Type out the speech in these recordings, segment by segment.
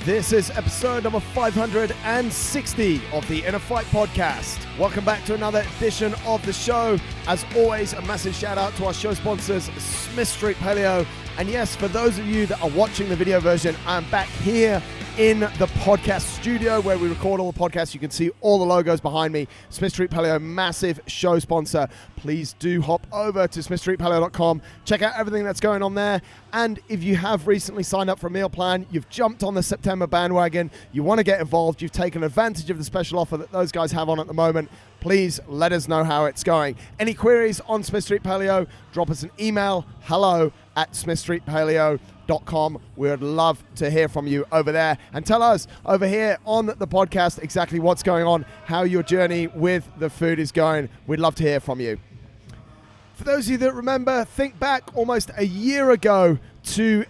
This is episode number 560 of the InnerFight podcast. Welcome back to another edition of the show. As always, a massive shout out to our show sponsors, Smith Street Paleo. And yes, for those of you that are watching the video version, I'm back here in the podcast studio where we record all the podcasts. You can see all the logos behind me. Smith Street Paleo, massive show sponsor. Please do hop over to smithstreetpaleo.com. Check out everything that's going on there. And if you have recently signed up for a meal plan, you've jumped on the September bandwagon, you want to get involved, you've taken advantage of the special offer that those guys have on at the moment, please let us know how it's going. Any queries on Smith Street Paleo, drop us an email, hello@smithstreetpaleo.com. We would love to hear from you over there, and tell us over here on the podcast exactly what's going on, how your journey with the food is going. We'd love to hear from you. For those of you that remember, think back almost a year ago to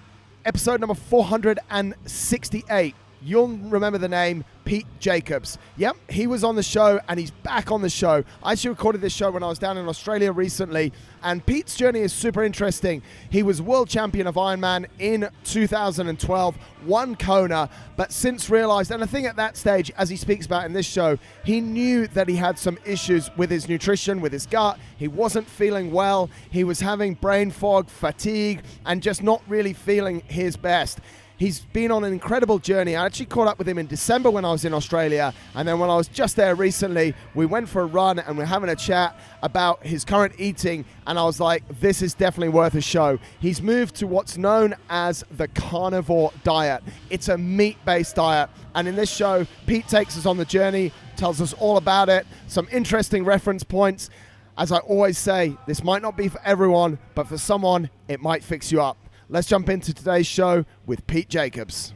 episode number 468. You'll remember the name Pete Jacobs. Yep, he was on the show and he's back on the show. I actually recorded this show when I was down in Australia recently, and Pete's journey is super interesting. He was world champion of Ironman in 2012, won Kona, but since realized, and I think at that stage, as he speaks about in this show, he knew that he had some issues with his nutrition, with his gut. He wasn't feeling well. He was having brain fog, fatigue, and just not really feeling his best. He's been on an incredible journey. I actually caught up with him in December when I was in Australia. And then when I was just there recently, we went for a run and we're having a chat about his current eating. And I was like, this is definitely worth a show. He's moved to what's known as the Carnivore Diet. It's a meat-based diet. And in this show, Pete takes us on the journey, tells us all about it, some interesting reference points. As I always say, this might not be for everyone, but for someone, it might fix you up. Let's jump into today's show with Pete Jacobs.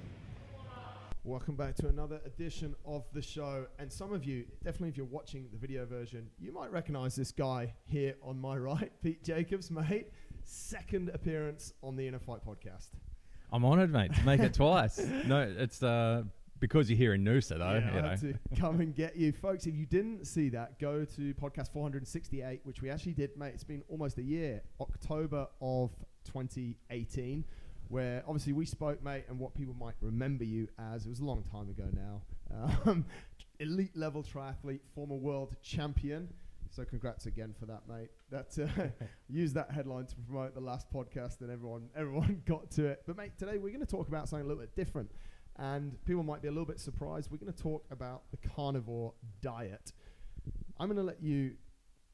Welcome back to another edition of the show. And some of you, definitely if you're watching the video version, you might recognize this guy here on my right, Pete Jacobs, mate. Second appearance on the InnerFight podcast. I'm honoured, mate, to make it twice. No, it's because you're here in Noosa, though. Yeah, I had to come and get you. Folks, if you didn't see that, go to podcast 468, which we actually did, mate. It's been almost a year, October of 2018, where obviously we spoke, mate, and what people might remember you as, it was a long time ago now, elite level triathlete, former world champion. So congrats again for that, mate. That used that headline to promote the last podcast, and everyone got to it. But mate, today we're going to talk about something a little bit different, and people might be a little bit surprised. We're going to talk about the Carnivore Diet. I'm going to let you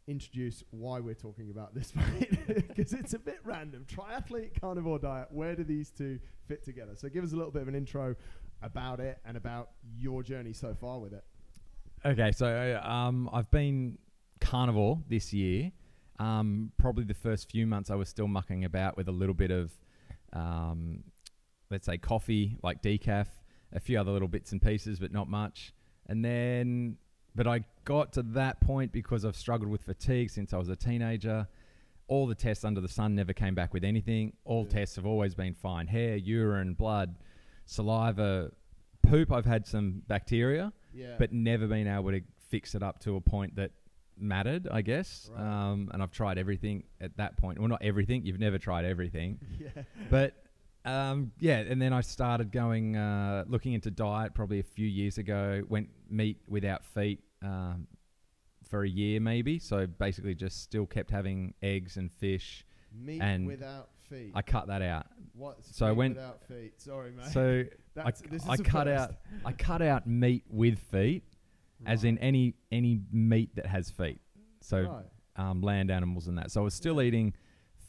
introduce why we're talking about this, mate, because it's a bit random. Triathlete, Carnivore Diet, where do these two fit together? So give us a little bit of an intro about it and about your journey so far with it. Okay, so I've been carnivore this year. Probably the first few months I was still mucking about with a little bit of, let's say, coffee, like decaf, a few other little bits and pieces, but not much. But I got to that point because I've struggled with fatigue since I was a teenager. All the tests under the sun never came back with anything. All tests have always been fine. Hair, urine, blood, saliva, poop. I've had some bacteria, but never been able to fix it up to a point that mattered, I guess. Right. And I've tried everything at that point. Well, not everything. You've never tried everything. But and then I started going, looking into diet probably a few years ago. Went meat without feet for a year maybe. So basically just still kept having eggs and fish. Meat and without feet. I cut that out. What's so meat without feet? Sorry, mate. So I cut out meat with feet, right, as in any meat that has feet. So right, land animals and that. So I was still eating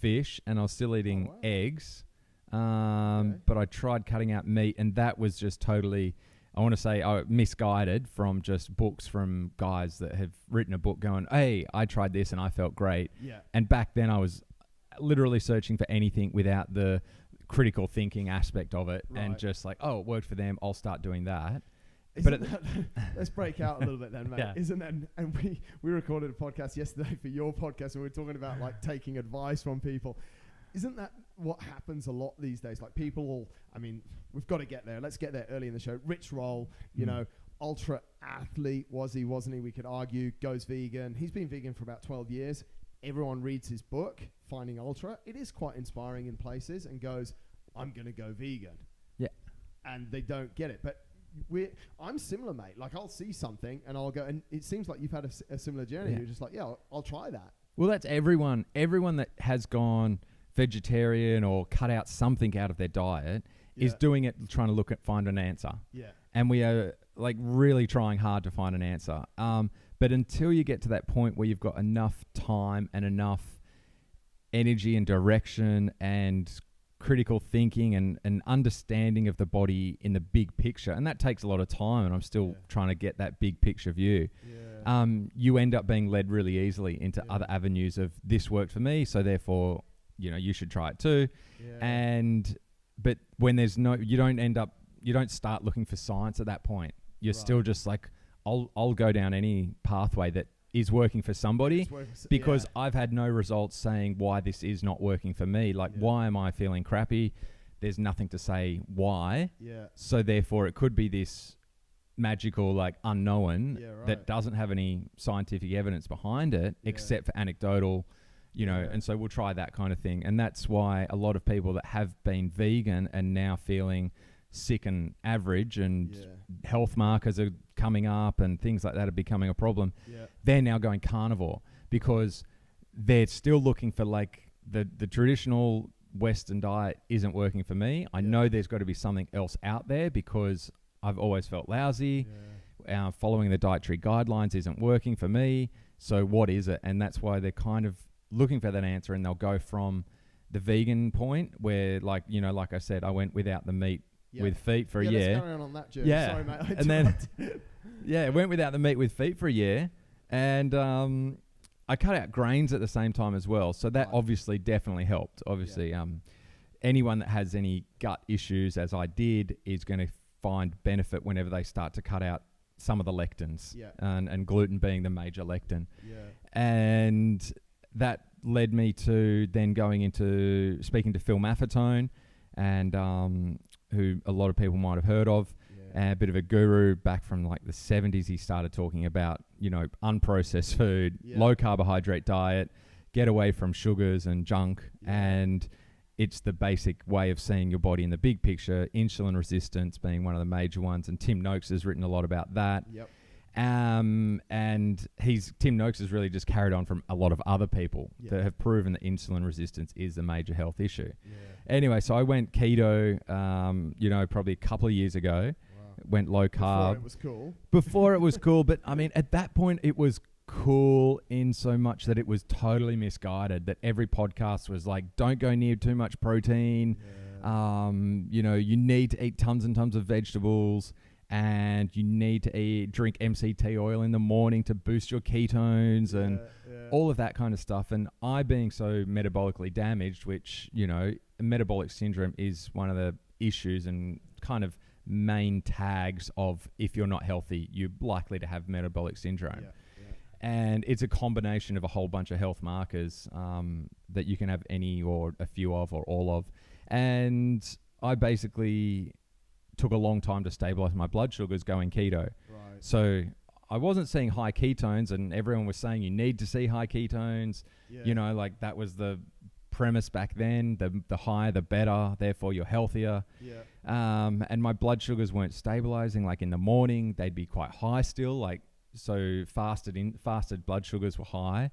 fish and I was still eating eggs. But I tried cutting out meat, and that was just totally, I want to say, misguided from just books from guys that have written a book going, hey, I tried this and I felt great. Yeah. And back then I was literally searching for anything without the critical thinking aspect of it, right, and just like, oh, it worked for them, I'll start doing that. Let's break out a little bit then, mate. Yeah. Isn't that, and we recorded a podcast yesterday for your podcast, and we were talking about like taking advice from people. Isn't that what happens a lot these days? Like people we've got to get there. Let's get there early in the show. Rich Roll, ultra athlete, wasn't he? We could argue, goes vegan. He's been vegan for about 12 years. Everyone reads his book, Finding Ultra. It is quite inspiring in places, and goes, I'm going to go vegan. Yeah. and they don't get it. But I'm similar, mate. Like, I'll see something and I'll go, and it seems like you've had a similar journey. Yeah. You're just like, yeah, I'll try that. Well, that's everyone. Everyone that has gone vegetarian or cut out something out of their diet is doing it, trying to find an answer. Yeah. And we are like really trying hard to find an answer. But until you get to that point where you've got enough time and enough energy and direction and critical thinking and understanding of the body in the big picture, and that takes a lot of time, and I'm still trying to get that big picture view. You end up being led really easily into other avenues of, this worked for me, so therefore, you should try it too. But when there's you don't start looking for science at that point. You're still just like, I'll go down any pathway that is working for somebody, because I've had no results saying why this is not working for me. Like, why am I feeling crappy? There's nothing to say why. So therefore it could be this magical, like, unknown that doesn't have any scientific evidence behind it, except for anecdotal, and so we'll try that kind of thing. And that's why a lot of people that have been vegan and now feeling sick and average, and health markers are coming up and things like that are becoming a problem. They're now going carnivore because they're still looking for, like, the traditional Western diet isn't working for me. I know there's got to be something else out there because I've always felt lousy. Following the dietary guidelines isn't working for me. So what is it? And that's why they're kind of looking for that answer, and they'll go from the vegan point where, like, like I said, I went without the meat with feet for a year. Let's carry on that journey. Sorry, mate. And then, went without the meat with feet for a year, and I cut out grains at the same time as well. So that obviously definitely helped. Obviously, anyone that has any gut issues, as I did, is going to find benefit whenever they start to cut out some of the lectins, and gluten being the major lectin. And that led me to then going into speaking to Phil Maffetone, and who a lot of people might have heard of, a bit of a guru back from like the 70s. He started talking about, unprocessed food, low carbohydrate diet, get away from sugars and junk. And it's the basic way of seeing your body in the big picture, insulin resistance being one of the major ones. And Tim Noakes has written a lot about that. And Tim Noakes has really just carried on from a lot of other people that have proven that insulin resistance is a major health issue. Anyway, so I went keto, probably a couple of years ago. Went low carb. Before it was cool. But I mean, at that point, it was cool in so much that it was totally misguided. That every podcast was like, don't go near too much protein. You need to eat tons and tons of vegetables. And you need to drink MCT oil in the morning to boost your ketones and all of that kind of stuff. And I, being so metabolically damaged, which, metabolic syndrome is one of the issues and kind of main tags of, if you're not healthy, you're likely to have metabolic syndrome. And it's a combination of a whole bunch of health markers that you can have any or a few of or all of. And I basically took a long time to stabilize my blood sugars going keto. So I wasn't seeing high ketones, and everyone was saying you need to see high ketones. Like that was the premise back then. The higher the better, therefore you're healthier. And my blood sugars weren't stabilizing. Like in the morning they'd be quite high still, like, so fasted blood sugars were high.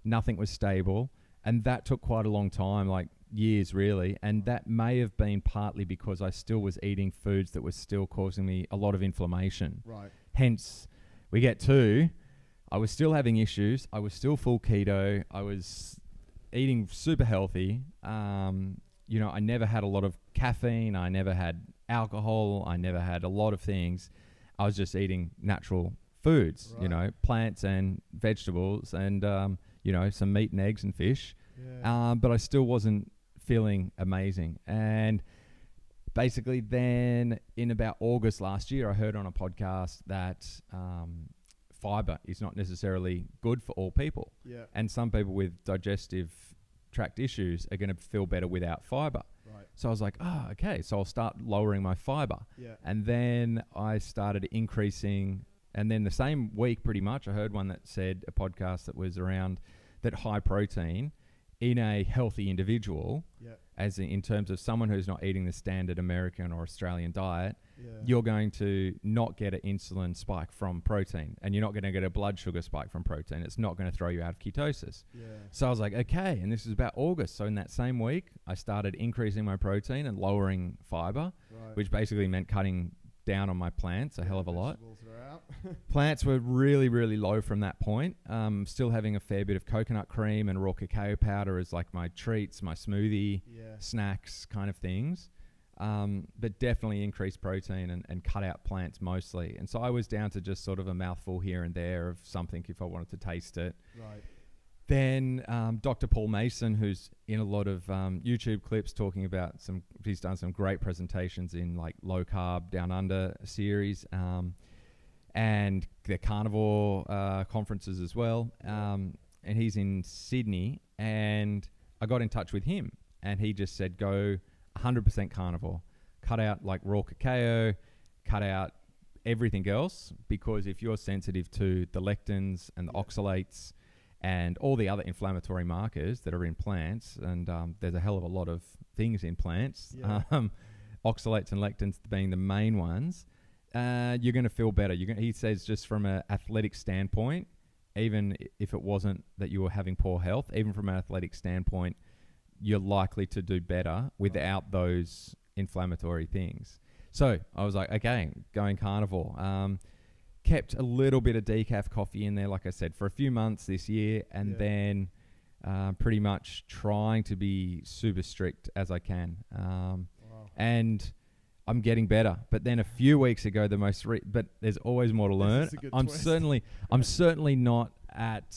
Nothing was stable, and that took quite a long time, like years really. And that may have been partly because I still was eating foods that were still causing me a lot of inflammation. Hence, we get to, I was still having issues. I was still full keto. I was eating super healthy. I never had a lot of caffeine. I never had alcohol. I never had a lot of things. I was just eating natural foods, plants and vegetables, and some meat and eggs and fish. But I still wasn't feeling amazing. And basically then in about August last year, I heard on a podcast that fiber is not necessarily good for all people. And some people with digestive tract issues are going to feel better without fiber. So I was like, okay, so I'll start lowering my fiber. And then I started increasing. And then the same week, pretty much, I heard one that said, a podcast that was around, that high protein in a healthy individual as in terms of someone who's not eating the standard American or Australian diet, Yeah. you're going to not get an insulin spike from protein, and you're not going to get a blood sugar spike from protein. It's not going to throw you out of ketosis. Yeah. So I was like, okay, and this is about August. So in that same week, I started increasing my protein and lowering fiber, Right. which basically meant cutting down on my plants a hell of a lot. Vegetables are out. Plants were really, really low from that point. Still having a fair bit of coconut cream and raw cacao powder as like my treats, my smoothie, Yeah. snacks kind of things. But definitely increased protein and cut out plants mostly. And so I was down to just sort of a mouthful here and there of something if I wanted to taste it. Right. Then Dr. Paul Masson, who's in a lot of YouTube clips talking about he's done some great presentations in like low carb down under series and the carnivore conferences as well. And he's in Sydney, and I got in touch with him, and he just said, go 100% carnivore, cut out like raw cacao, cut out everything else, because if you're sensitive to the lectins and the oxalates and all the other inflammatory markers that are in plants, and there's a hell of a lot of things in plants, oxalates and lectins being the main ones, you're going to feel better. He says just from an athletic standpoint, even if it wasn't that you were having poor health, even from an athletic standpoint, you're likely to do better without those inflammatory things. So I was like, okay, going carnivore. Kept a little bit of decaf coffee in there, like I said, for a few months this year, and then pretty much trying to be super strict as I can. And I'm getting better. But then a few weeks ago, but there's always more to learn. I'm certainly not at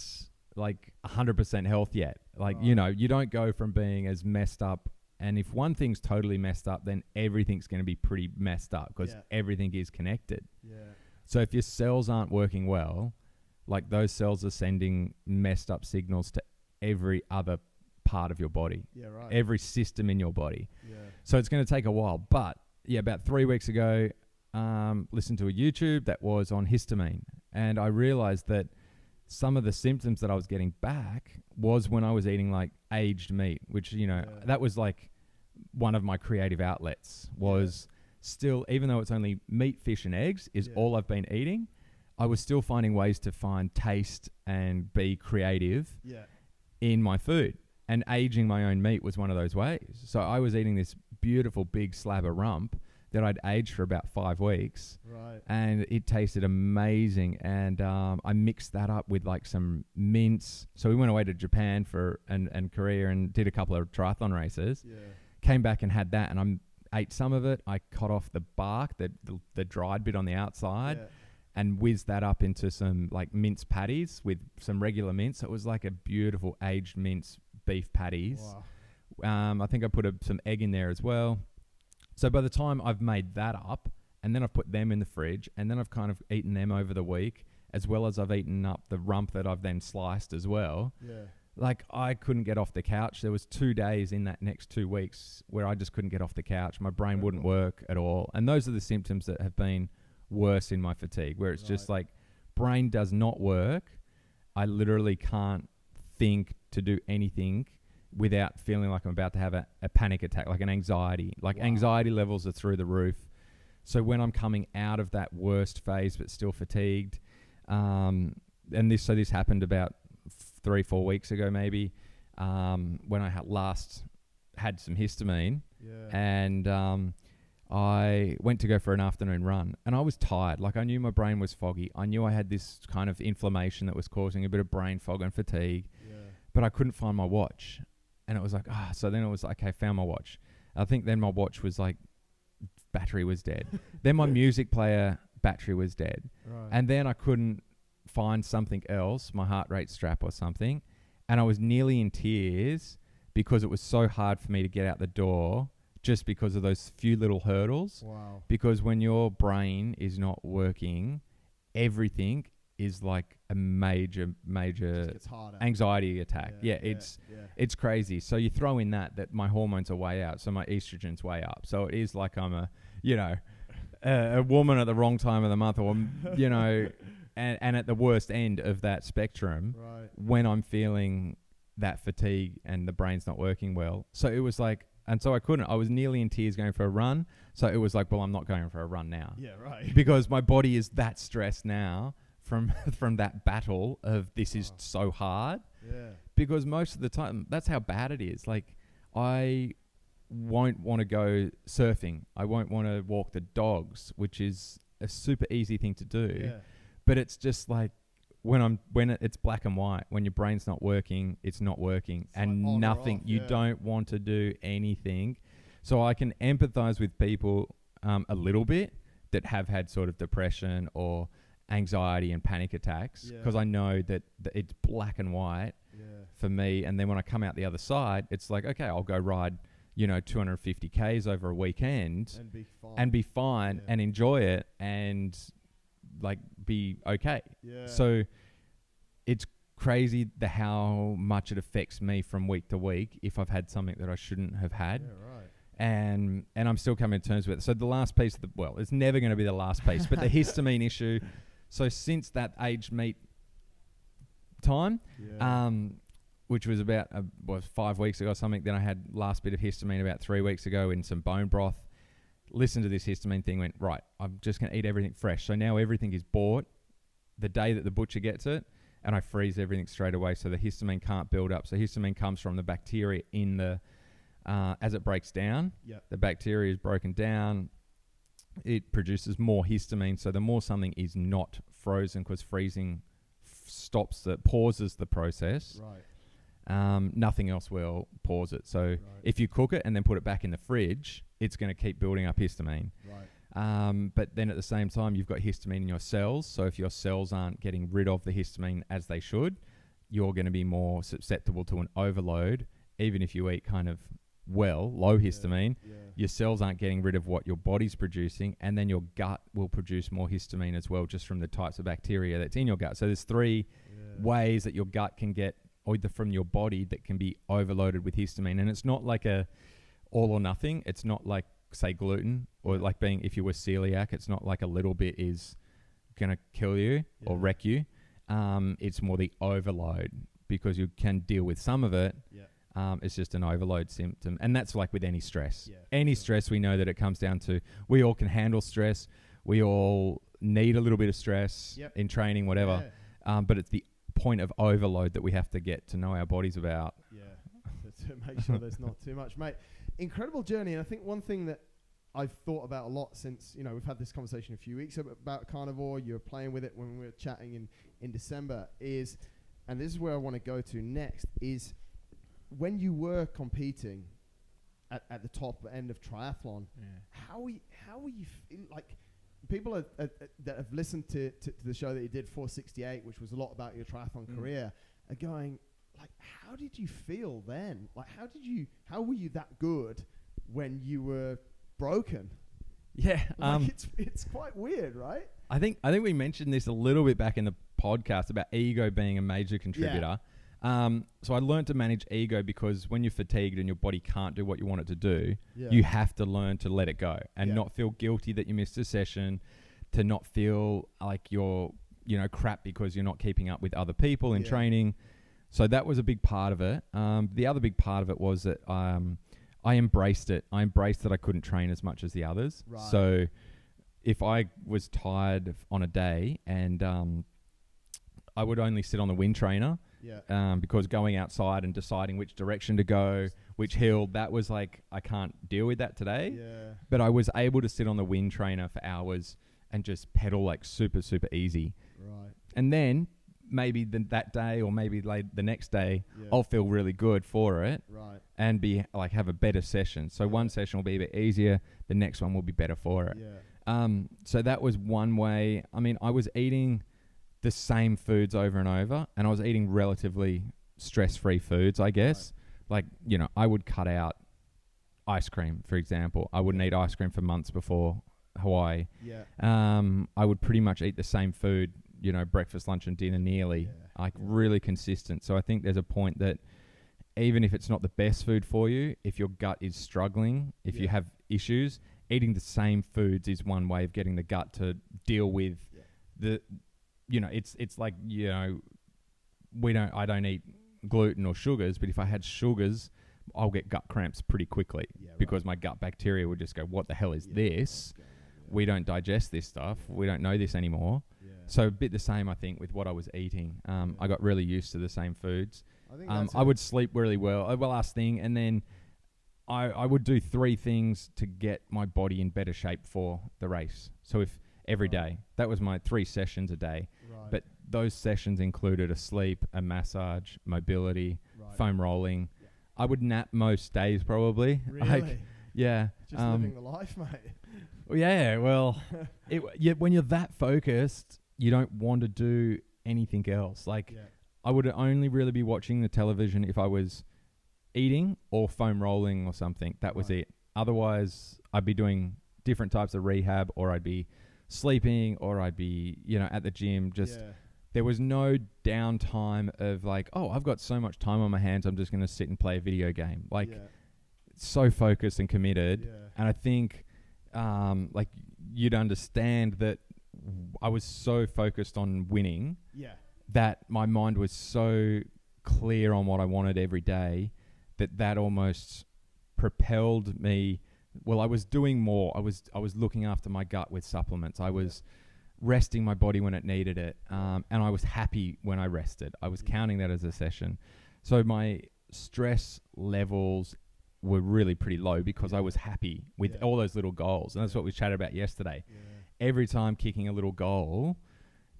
like 100% health yet. Like, you know, you don't go from being as messed up. And if one thing's totally messed up, then everything's going to be pretty messed up, because everything is connected. Yeah. So if your cells aren't working well, like those cells are sending messed up signals to every other part of your body. Yeah, right. Every system in your body. Yeah. So it's going to take a while. But yeah, about 3 weeks ago, listened to a YouTube that was on histamine. And I realized that some of the symptoms that I was getting back was when I was eating like aged meat, which, you know, that was like one of my creative outlets was still, even though it's only meat, fish and eggs is all I've been eating, I was still finding ways to find taste and be creative in my food. And aging my own meat was one of those ways. So I was eating this beautiful big slab of rump that I'd aged for about 5 weeks. Right. And it tasted amazing. And I mixed that up with like some mince. So we went away to Japan and Korea and did a couple of triathlon races. Yeah. Came back and had that, and I ate some of it. I cut off the bark, the dried bit on the outside, and whizzed that up into some like mince patties with some regular mince. So it was like a beautiful aged mince beef patties. Wow. I think I put some egg in there as well. So by the time I've made that up, and then I've put them in the fridge, and then I've kind of eaten them over the week, as well as I've eaten up the rump that I've then sliced as well. Yeah. Like I couldn't get off the couch. There was 2 days in that next 2 weeks where I just couldn't get off the couch. My brain wouldn't work at all. And those are the symptoms that have been worse in my fatigue, where it's just like brain does not work. I literally can't think to do anything without feeling like I'm about to have a panic attack, like an anxiety. Like anxiety levels are through the roof. So when I'm coming out of that worst phase but still fatigued, and this happened about 3-4 weeks ago maybe, when I last had some histamine, and I went to go for an afternoon run, and I was tired. Like I knew my brain was foggy. I knew I had this kind of inflammation that was causing a bit of brain fog and fatigue, but I couldn't find my watch. And it was like, so then it was like, okay, found my watch. I think then my watch was like, battery was dead. Then my music player battery was dead. Right. And then I couldn't find something else, my heart rate strap or something. And I was nearly in tears because it was so hard for me to get out the door just because of those few little hurdles. Wow. Because when your brain is not working, everything is like a major anxiety attack. It's crazy. So you throw in that my hormones are way out, so my estrogen's way up. So it is like I'm a woman at the wrong time of the month, or and at the worst end of that spectrum, when I'm feeling that fatigue and the brain's not working well. So it was like And so I couldn't. I was nearly in tears going for a run. So it was like, well, I'm not going for a run now. Yeah, right. Because my body is that stressed now from that battle of this is so hard. Yeah. Because most of the time, that's how bad it is. Like, I won't want to go surfing. I won't want to walk the dogs, which is a super easy thing to do. Yeah. But it's just like, when it's black and white, when your brain's not working, it's not working, It's and like on or nothing. off, You yeah. don't want to do anything. So I can empathize with people a little bit that have had sort of depression or anxiety and panic attacks, because I know that it's black and white for me. And then when I come out the other side, it's like, okay, I'll go ride, 250 Ks over a weekend and be fine and enjoy it and like be okay. Yeah. So it's crazy how much it affects me from week to week if I've had something that I shouldn't have had. Yeah, right. And I'm still coming to terms with it. So the last piece it's never going to be the last piece, but the histamine issue. So since that aged meat time, which was about 5 weeks ago or something, then I had last bit of histamine about 3 weeks ago in some bone broth. Listened to this histamine thing, went, right, I'm just going to eat everything fresh. So now everything is bought the day that the butcher gets it, and I freeze everything straight away so the histamine can't build up. So histamine comes from the bacteria in the, as it breaks down, the bacteria is broken down, it produces more histamine. So the more something is not frozen, because freezing pauses the process. Right. Nothing else will pause it. So if you cook it and then put it back in the fridge, it's going to keep building up histamine. Right. But then at the same time, you've got histamine in your cells. So if your cells aren't getting rid of the histamine as they should, you're going to be more susceptible to an overload. Even if you eat kind of low histamine, your cells aren't getting rid of what your body's producing, and then your gut will produce more histamine as well, just from the types of bacteria that's in your gut. So there's three ways that your gut can get, either from your body, that can be overloaded with histamine. And it's not like a all or nothing. It's not like, say, gluten, or like if you were celiac, it's not like a little bit is going to kill you or wreck you. It's more the overload, because you can deal with some of it. It's just an overload symptom. And that's like with any stress. Any stress, we know that it comes down to, we all can handle stress. We all need a little bit of stress in training, whatever. But it's the point of overload that we have to get to know our bodies about. To make sure there's not too much, mate. Incredible journey. And I think one thing that I've thought about a lot since, we've had this conversation a few weeks about carnivore, you were playing with it when we were chatting in December, is, and this is where I want to go to next, is when you were competing at the top end of triathlon, how were you like, people that have listened to the show that you did, 468, which was a lot about your triathlon career, are going, like, how did you feel then? Like, how were you that good when you were broken? Like, it's quite weird, right? I think we mentioned this a little bit back in the podcast about ego being a major contributor. So I learned to manage ego, because when you're fatigued and your body can't do what you want it to do, you have to learn to let it go and not feel guilty that you missed a session, to not feel like you're, crap because you're not keeping up with other people in training. So that was a big part of it. The other big part of it was that I embraced it. I embraced that I couldn't train as much as the others. Right. So if I was tired on a day, and I would only sit on the wind trainer, because going outside and deciding which direction to go, which hill, that was like, I can't deal with that today. But I was able to sit on the wind trainer for hours and just pedal like super, super easy. Right. And then maybe that day, or maybe the next day, I'll feel really good for it, and be like, have a better session. So one session will be a bit easier, the next one will be better for it. So that was one way. I mean, I was eating the same foods over and over, and I was eating relatively stress-free foods, I guess. Like, I would cut out ice cream, for example. I wouldn't eat ice cream for months before Hawaii. I would pretty much eat the same food, breakfast, lunch, and dinner nearly, really consistent. So I think there's a point that even if it's not the best food for you, if your gut is struggling, if you have issues, eating the same foods is one way of getting the gut to deal with the, it's like, I don't eat gluten or sugars, but if I had sugars, I'll get gut cramps pretty quickly because my gut bacteria would just go, what the hell is this? We don't digest this stuff. We don't know this anymore. So a bit the same, I think, with what I was eating. I got really used to the same foods. I would sleep really well. Last thing, and then I would do 3 things to get my body in better shape for the race. So if every day, that was my 3 sessions a day. But those sessions included a sleep, a massage, mobility, foam rolling. I would nap most days probably. Really? Yeah. Just living the life, mate. Yeah, well, when you're that focused, you don't want to do anything else. I would only really be watching the television if I was eating or foam rolling or something. That was it. Otherwise, I'd be doing different types of rehab, or I'd be sleeping, or I'd be, at the gym. There was no downtime of like, oh, I've got so much time on my hands, I'm just going to sit and play a video game. So focused and committed. And I think, you'd understand that I was so focused on winning that my mind was so clear on what I wanted every day that almost propelled me. Well, I was doing more. I was looking after my gut with supplements. I was resting my body when it needed it, and I was happy when I rested. I was counting that as a session. So my stress levels were really pretty low because I was happy with all those little goals. And that's what we chatted about yesterday. Every time kicking a little goal,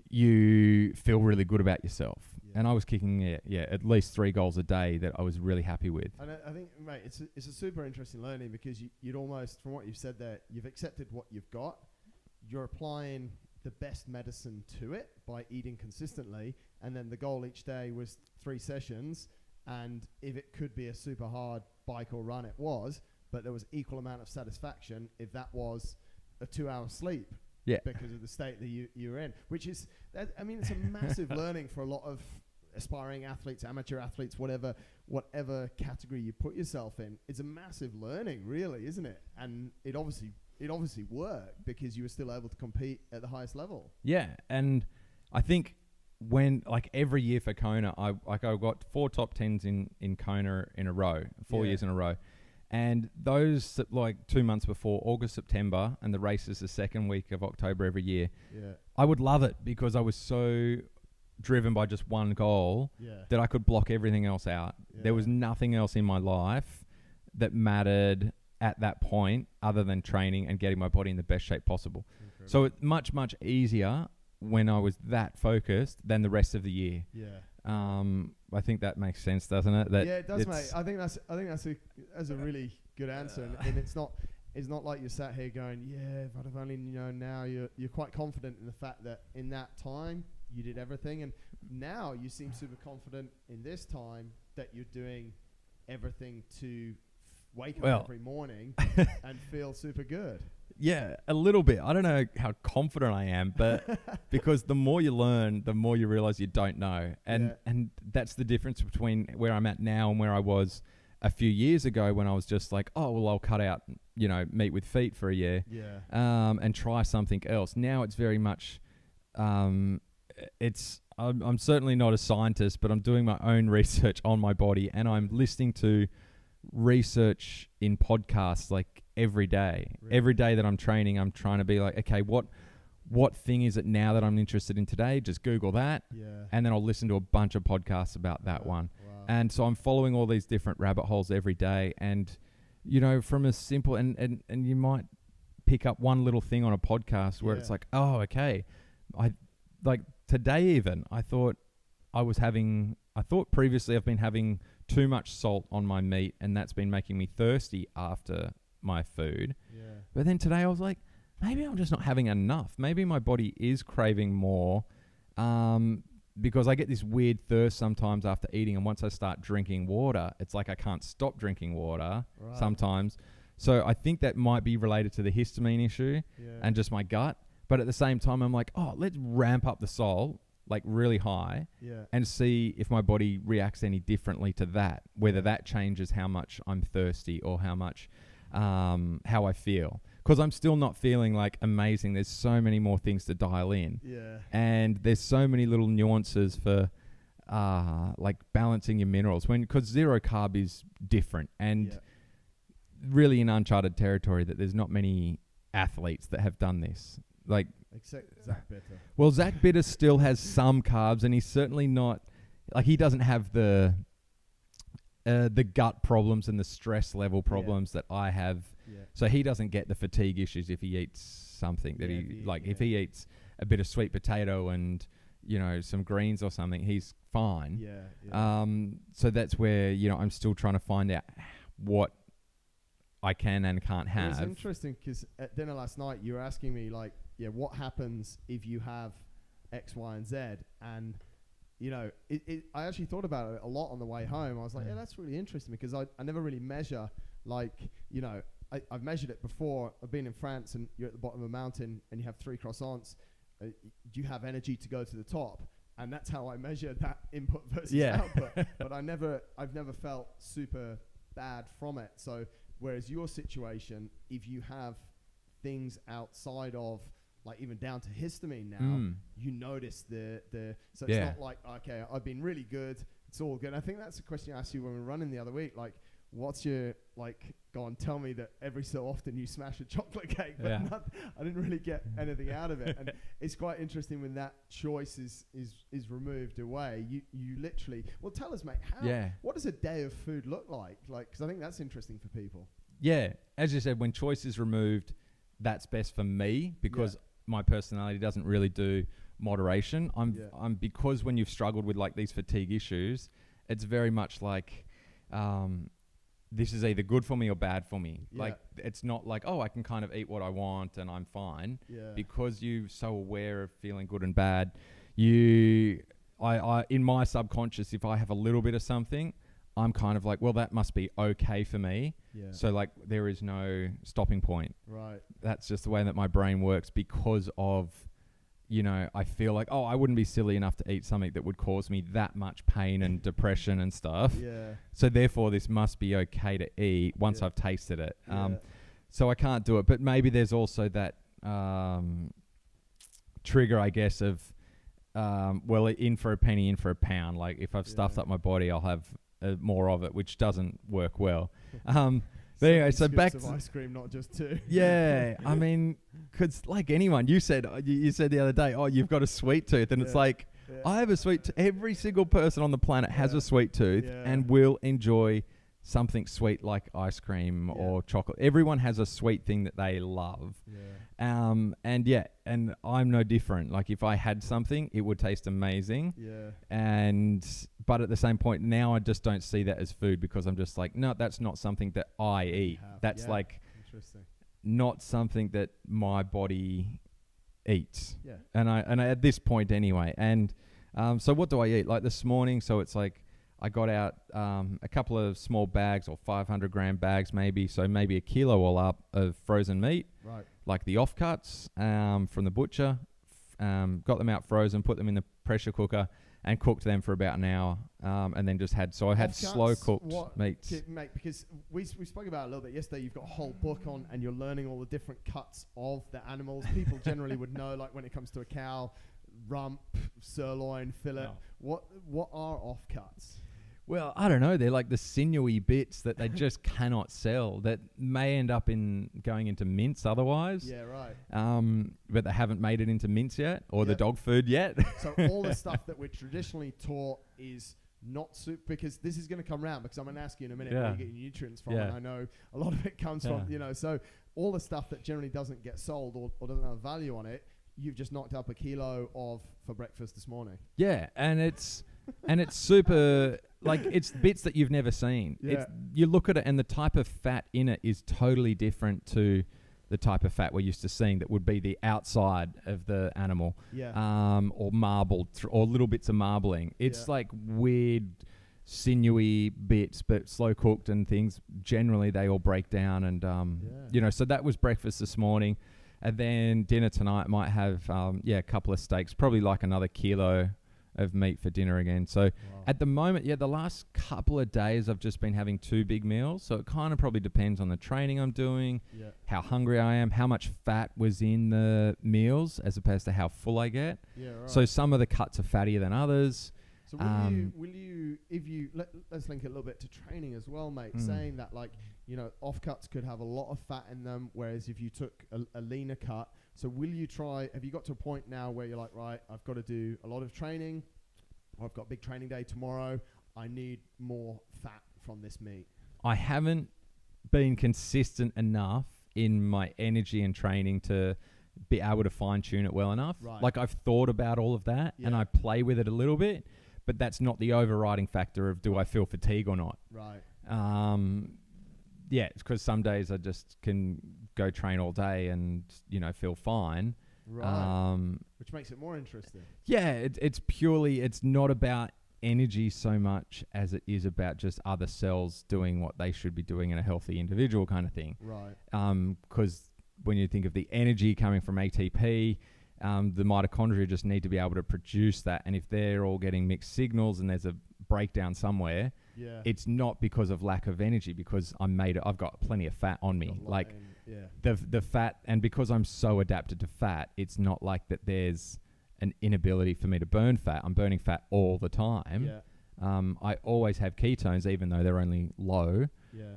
you feel really good about yourself. And I was kicking at least 3 goals a day that I was really happy with. And I think, mate, it's a super interesting learning because you'd almost, from what you've said there, you've accepted what you've got. You're applying the best medicine to it by eating consistently. And then the goal each day was 3 sessions. And if it could be a super hard bike or run, it was. But there was equal amount of satisfaction if that was a 2-hour sleep. Because of the state that you were in, which is, it's a massive learning for a lot of aspiring athletes, amateur athletes, whatever category you put yourself in. It's a massive learning, really, isn't it? And it obviously worked because you were still able to compete at the highest level. Yeah, and I think when every year for Kona, I got 4 top 10s in Kona in a row, 4 years in a row. And those 2 months before, August, September, and the race is the second week of October every year, I would love it because I was so driven by just one goal that I could block everything else out. There was nothing else in my life that mattered at that point other than training and getting my body in the best shape possible. Incredible. So it's much, much easier when I was that focused than the rest of the year. I think that makes sense, doesn't it? It does, mate. I think that's a really good answer, and it's not like you're sat here going, if I'd have only known now. You're quite confident in the fact that in that time you did everything, and now you seem super confident in this time that you're doing everything to wake up every morning and feel super good. Yeah, a little bit. I don't know how confident I am, but because the more you learn, the more you realize you don't know. And that's the difference between where I'm at now and where I was a few years ago when I was just like, oh, well, I'll cut out, meat with feet for a year and try something else. Now it's very much, I'm certainly not a scientist, but I'm doing my own research on my body and I'm listening to research in podcasts every day. Really? Every day that I'm training, I'm trying to be like, okay, what thing is it now that I'm interested in today? Just Google that. And then I'll listen to a bunch of podcasts about that one. Wow. And so I'm following all these different rabbit holes every day. And, from a simple, and you might pick up one little thing on a podcast where it's like, oh, okay. Today even, I thought previously I've been having too much salt on my meat and that's been making me thirsty after my food. But then today I was like, maybe I'm just not having enough. Maybe my body is craving more because I get this weird thirst sometimes after eating, and once I start drinking water, it's like I can't stop drinking water sometimes. So I think that might be related to the histamine issue and just my gut. But at the same time, I'm like, oh, let's ramp up the salt really high and see if my body reacts any differently to that, whether that changes how much I'm thirsty or how much how I feel, because I'm still not feeling amazing. There's so many more things to dial in and there's so many little nuances for like balancing your minerals because zero carb is different and really in uncharted territory that there's not many athletes that have done this. Like except Zach Bitter. Well, Zach Bitter still has some carbs, and he's certainly not like he doesn't have the gut problems and the stress level problems that I have. Yeah. So he doesn't get the fatigue issues if he eats something that if he eats a bit of sweet potato and some greens or something, he's fine. So that's where I'm still trying to find out what I can and can't have. It's interesting because at dinner last night you were asking me what happens if you have X, Y, and Z, and I actually thought about it a lot on the way home. I was like, that's really interesting because I never really measure I've measured it before. I've been in France and you're at the bottom of a mountain and you have 3 croissants. Do you have energy to go to the top? And that's how I measure that input versus output. But I've never felt super bad from it. So whereas your situation, if you have things outside of even down to histamine now, you notice the so it's not like, okay, I've been really good, it's all good. I think that's a question I asked you when we were running the other week, what's your go on, tell me that every so often you smash a chocolate cake, but I didn't really get anything out of it. And it's quite interesting when that choice is removed away. You literally, well, tell us, mate, what does a day of food look like? Because I think that's interesting for people. Yeah, as you said, when choice is removed, that's best for me because my personality doesn't really do moderation. I'm because when you've struggled with these fatigue issues, it's very much this is either good for me or bad for me. It's not I can kind of eat what I want and I'm fine. Because you're so aware of feeling good and bad, I in my subconscious, if I have a little bit of something, I'm kind of well, that must be okay for me. So there is no stopping point. Right. That's just the way that my brain works because of, I feel I wouldn't be silly enough to eat something that would cause me that much pain and depression and stuff. So therefore this must be okay to eat once I've tasted it. So I can't do it. But maybe there's also that trigger, I guess, of, in for a penny, in for a pound. If I've stuffed up my body, I'll have more of it, which doesn't work well. But anyway, so back to ice cream, not just 2. Yeah, I mean, because anyone, you said the other day, you've got a sweet tooth, and it's I have a sweet. Every single person on the planet has a sweet tooth and will enjoy something sweet like ice cream or chocolate. Everyone has a sweet thing that they love. And I'm no different. If I had something, it would taste amazing. But at the same point, now I just don't see that as food because I'm just no, that's not something that I eat. That's interesting. Not something that my body eats. And I at this point anyway. And so what do I eat? This morning, so it's I got out a couple of small bags or 500-gram bags maybe, so maybe a kilo all up of frozen meat, the offcuts from the butcher. Got them out frozen, put them in the pressure cooker, and cooked them for about an hour, and then just had slow cooked meats. Mate, because we spoke about it a little bit yesterday. You've got a whole book on, and you're learning all the different cuts of the animals. People generally would know, when it comes to a cow, rump, sirloin, fillet. What are offcuts? Well, I don't know. They're the sinewy bits that they just cannot sell that may end up going into mince otherwise. Yeah, right. But they haven't made it into mince yet or the dog food yet. So all the stuff that we're traditionally taught is not soup, because this is going to come round, because I'm going to ask you in a minute where you get your nutrients from, and I know a lot of it comes from, so all the stuff that generally doesn't get sold or doesn't have value on it, you've just knocked up a kilo of for breakfast this morning. Yeah, and it's super... it's bits that you've never seen. You look at it and the type of fat in it is totally different to the type of fat we're used to seeing that would be the outside of the animal. Or marbled or little bits of marbling. It's weird, sinewy bits, but slow cooked and things. Generally, they all break down and, so that was breakfast this morning. And then dinner tonight might have, a couple of steaks, probably another kilo of meat for dinner again. So at the moment, the last couple of days I've just been having 2 big meals. So it kind of probably depends on the training I'm doing, how hungry I am, how much fat was in the meals as opposed to how full I get. So some of the cuts are fattier than others. So will you if you let's link it a little bit to training as well, mate, saying that like, you know, offcuts could have a lot of fat in them, whereas if you took a leaner cut, so have you got to a point now where you're like, right, I've got to do a lot of training, or I've got a big training day tomorrow, I need more fat from this meat? I haven't been consistent enough in my energy and training to be able to fine tune it well enough. Right. Like I've thought about all of that and I play with it a little bit, but that's not the overriding factor of do I feel fatigue or not. Right. Yeah, it's because some days I just can go train all day and, you know, feel fine. Right. Which makes it more interesting. Yeah, it's not about energy so much as it is about just other cells doing what they should be doing in a healthy individual kind of thing. Right. Because when you think of the energy coming from ATP, the mitochondria just need to be able to produce that. And if they're all getting mixed signals and there's a breakdown somewhere, it's not because of lack of energy, because I've got plenty of fat on me. Like the fat, and because I'm so adapted to fat, it's not like that there's an inability for me to burn fat. I'm burning fat all the time. I always have ketones, even though they're only low.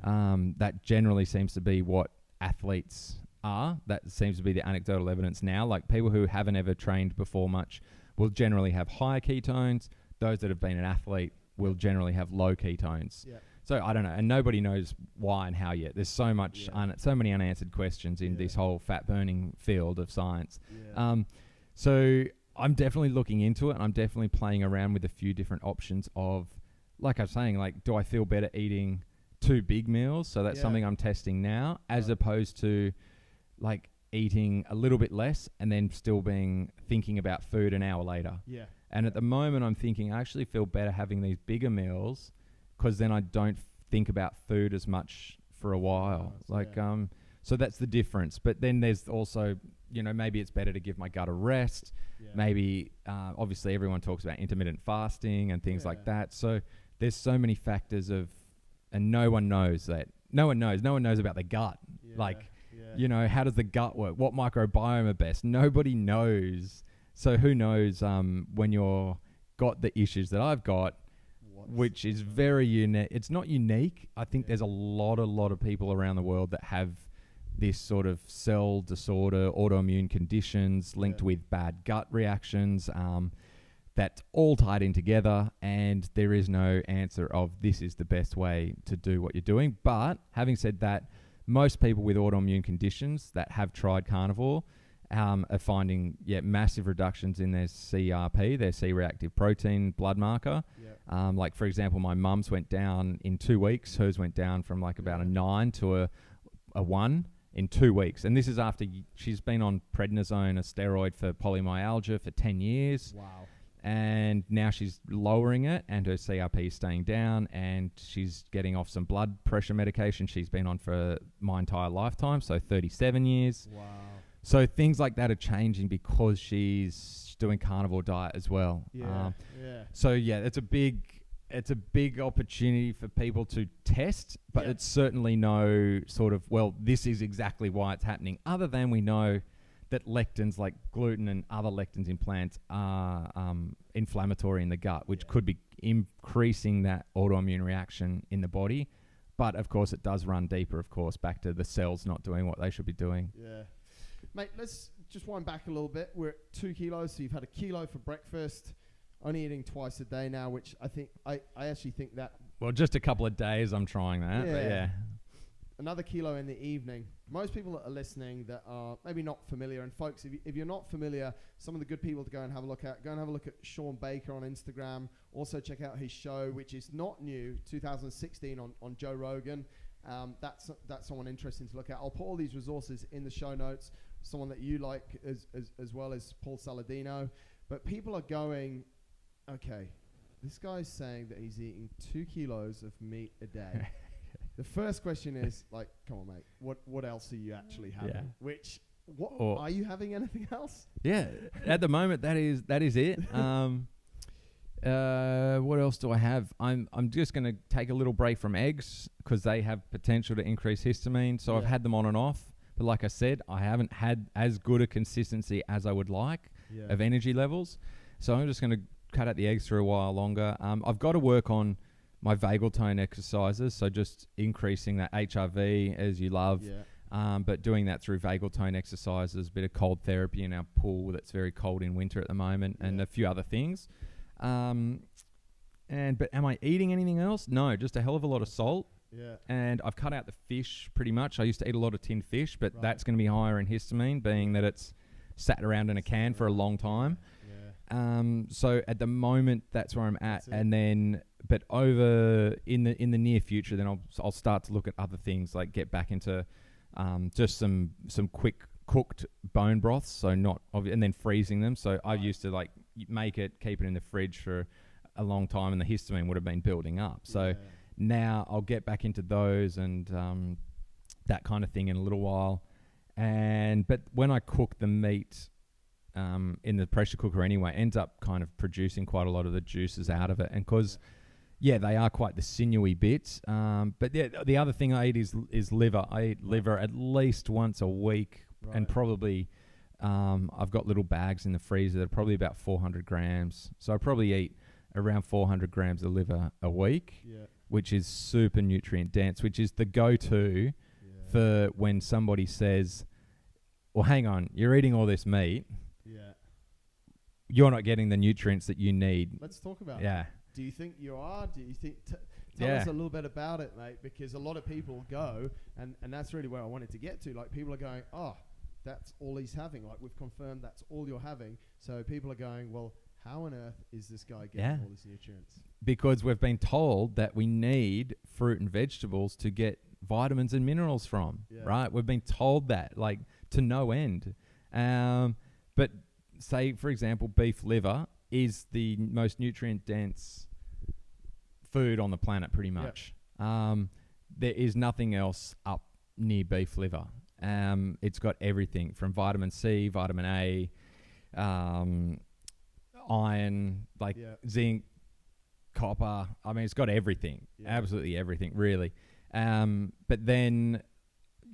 That generally seems to be what athletes are. That seems to be the anecdotal evidence now. Like people who haven't ever trained before much will generally have higher ketones. Those that have been an athlete will generally have low ketones. So I don't know, and nobody knows why and how yet. There's so much, so many unanswered questions in this whole fat burning field of science. So I'm definitely looking into it, and I'm definitely playing around with a few different options of, like I was saying, like, do I feel better eating 2 big meals? So that's something I'm testing now, as opposed to like eating a little bit less and then still thinking about food an hour later. And at the moment I'm thinking I actually feel better having these bigger meals, because then I don't think about food as much for a while. So that's the difference. But then there's also, you know, maybe it's better to give my gut a rest. Maybe, obviously everyone talks about intermittent fasting and things like that. So there's so many factors and no one knows that. No one knows about the gut. You know, how does the gut work? What microbiome are best? Nobody knows. So who knows when you're got the issues that I've got, which is very unique. It's not unique. I think there's a lot of people around the world that have this sort of cell disorder, autoimmune conditions linked with bad gut reactions, that's all tied in together, and there is no answer of this is the best way to do what you're doing. But having said that, most people with autoimmune conditions that have tried carnivore are finding massive reductions in their CRP, their C-reactive protein blood marker. Like, for example, my mum's went down in 2 weeks. Hers went down from like about a 9 to a 1 in 2 weeks. And this is after she's been on prednisone, a steroid for polymyalgia, for 10 years. Wow. And now she's lowering it, and her CRP is staying down, and she's getting off some blood pressure medication she's been on for my entire lifetime, so 37 years. Wow. So things like that are changing because she's doing carnivore diet as well. So it's a big opportunity for people to test, but it's certainly no sort of, well, this is exactly why it's happening, other than we know that lectins like gluten and other lectins in plants are inflammatory in the gut, which could be increasing that autoimmune reaction in the body. But of course it does run deeper, of course, back to the cells not doing what they should be doing. Mate, let's just wind back a little bit. We're at 2 kilos, so you've had 1 kilo for breakfast, only eating twice a day now, which I actually think that... Well, just a couple of days I'm trying that, but another kilo in the evening. Most people that are listening that are maybe not familiar, and folks, if you're not familiar, some of the good people to go and have a look at Sean Baker on Instagram. Also check out his show, which is not new, 2016 on Joe Rogan. That's someone interesting to look at. I'll put all these resources in the show notes. Someone that you like as well as Paul Saladino. But people are going, okay, this guy's saying that he's eating 2 kilos of meat a day. The first question is like, come on, mate, what else are you actually having? Are you having anything else? At the moment that is it. What else do I have? I'm just going to take a little break from eggs because they have potential to increase histamine. So I've had them on and off, but like I said, I haven't had as good a consistency as I would like of energy levels. So I'm just going to cut out the eggs for a while longer. I've got to work on my vagal tone exercises, so just increasing that HRV as you love, but doing that through vagal tone exercises, a bit of cold therapy in our pool that's very cold in winter at the moment, and a few other things. But am I eating anything else? No, just a hell of a lot of salt. Yeah. And I've cut out the fish pretty much. I used to eat a lot of tinned fish, but that's going to be higher in histamine, being that it's sat around in a can for a long time. So at the moment, that's where I'm at. And then, but over in the near future, then I'll start to look at other things, like get back into just some quick cooked bone broths. So and then freezing them. So I used to like make it, keep it in the fridge for a long time, and the histamine would have been building up. So now I'll get back into those and that kind of thing in a little while. But when I cook the meat in the pressure cooker anyway, ends up kind of producing quite a lot of the juices out of it. And because, they are quite the sinewy bits. But the other thing I eat is liver. I eat liver at least once a week, and probably I've got little bags in the freezer that are probably about 400 grams. So I probably eat around 400 grams of liver a week, which is super nutrient dense, which is the go-to for when somebody says, well, hang on, you're eating all this meat. You're not getting the nutrients that you need. Let's talk about it. Do you think you are? Do you think... Tell us a little bit about it, mate, because a lot of people go, and that's really where I wanted to get to. Like, people are going, oh, that's all he's having. Like, we've confirmed that's all you're having. So people are going, well, how on earth is this guy getting all these nutrients? Because we've been told that we need fruit and vegetables to get vitamins and minerals from, right? We've been told that, like, to no end. But say, for example, beef liver is the most nutrient-dense food on the planet, pretty much. There is nothing else up near beef liver. It's got everything from vitamin C, vitamin A, iron, zinc, copper. I mean, it's got everything, absolutely everything, really. But then,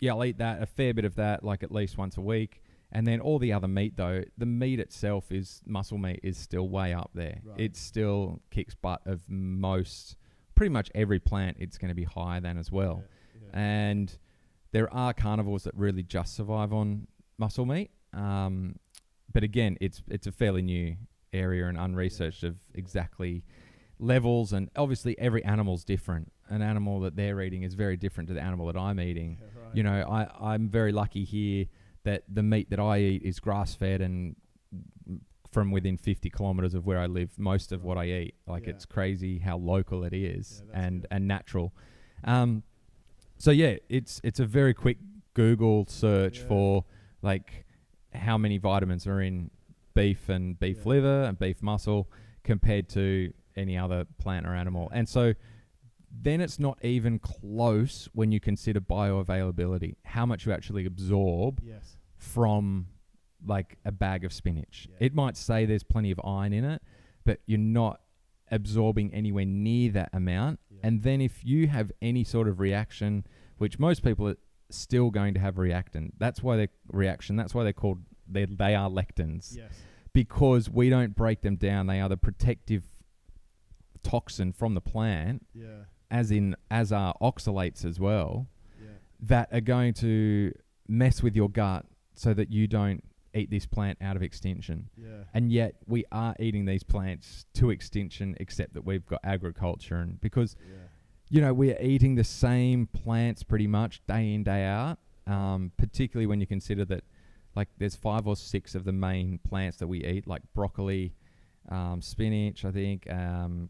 I'll eat that, a fair bit of that, like at least once a week. And then all the other meat, though, the meat itself muscle meat is still way up there. Right. It still kicks butt of pretty much every plant it's going to be higher than as well. And there are carnivores that really just survive on muscle meat. But again, it's a fairly new area and unresearched of exactly levels. And obviously every animal's different. An animal that they're eating is very different to the animal that I'm eating. You know, I'm very lucky here that the meat that I eat is grass-fed and from within 50 kilometers of where I live, most of what I eat. Like, it's crazy how local it is and natural. So, it's a very quick Google search for, like, how many vitamins are in beef and beef liver and beef muscle compared to any other plant or animal. And so then it's not even close when you consider bioavailability, how much you actually absorb from like a bag of spinach. It might say there's plenty of iron in it, but you're not absorbing anywhere near that amount. And then if you have any sort of reaction, which most people are still going to have reactant, that's why they're called, they are lectins. Because we don't break them down. They are the protective toxin from the plant. As are oxalates as well, that are going to mess with your gut so that you don't eat this plant out of extinction. And yet we are eating these plants to extinction, except that we've got agriculture. And because, we're eating the same plants pretty much day in, day out, particularly when you consider that, like, there's 5 or 6 of the main plants that we eat, like broccoli, spinach, I think,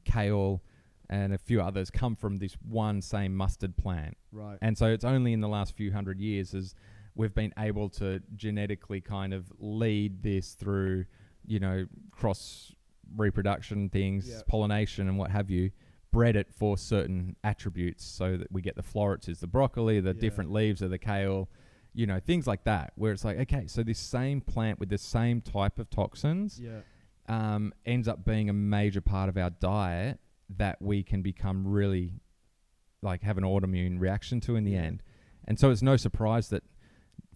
kale, and a few others come from this one same mustard plant. Right. And so it's only in the last few hundred years as we've been able to genetically kind of lead this through, cross reproduction things, pollination and what have you, bred it for certain attributes so that we get the florets is the broccoli, the different leaves of the kale, things like that, where it's like, okay, so this same plant with the same type of toxins ends up being a major part of our diet that we can become really, like, have an autoimmune reaction to in the end. And so it's no surprise that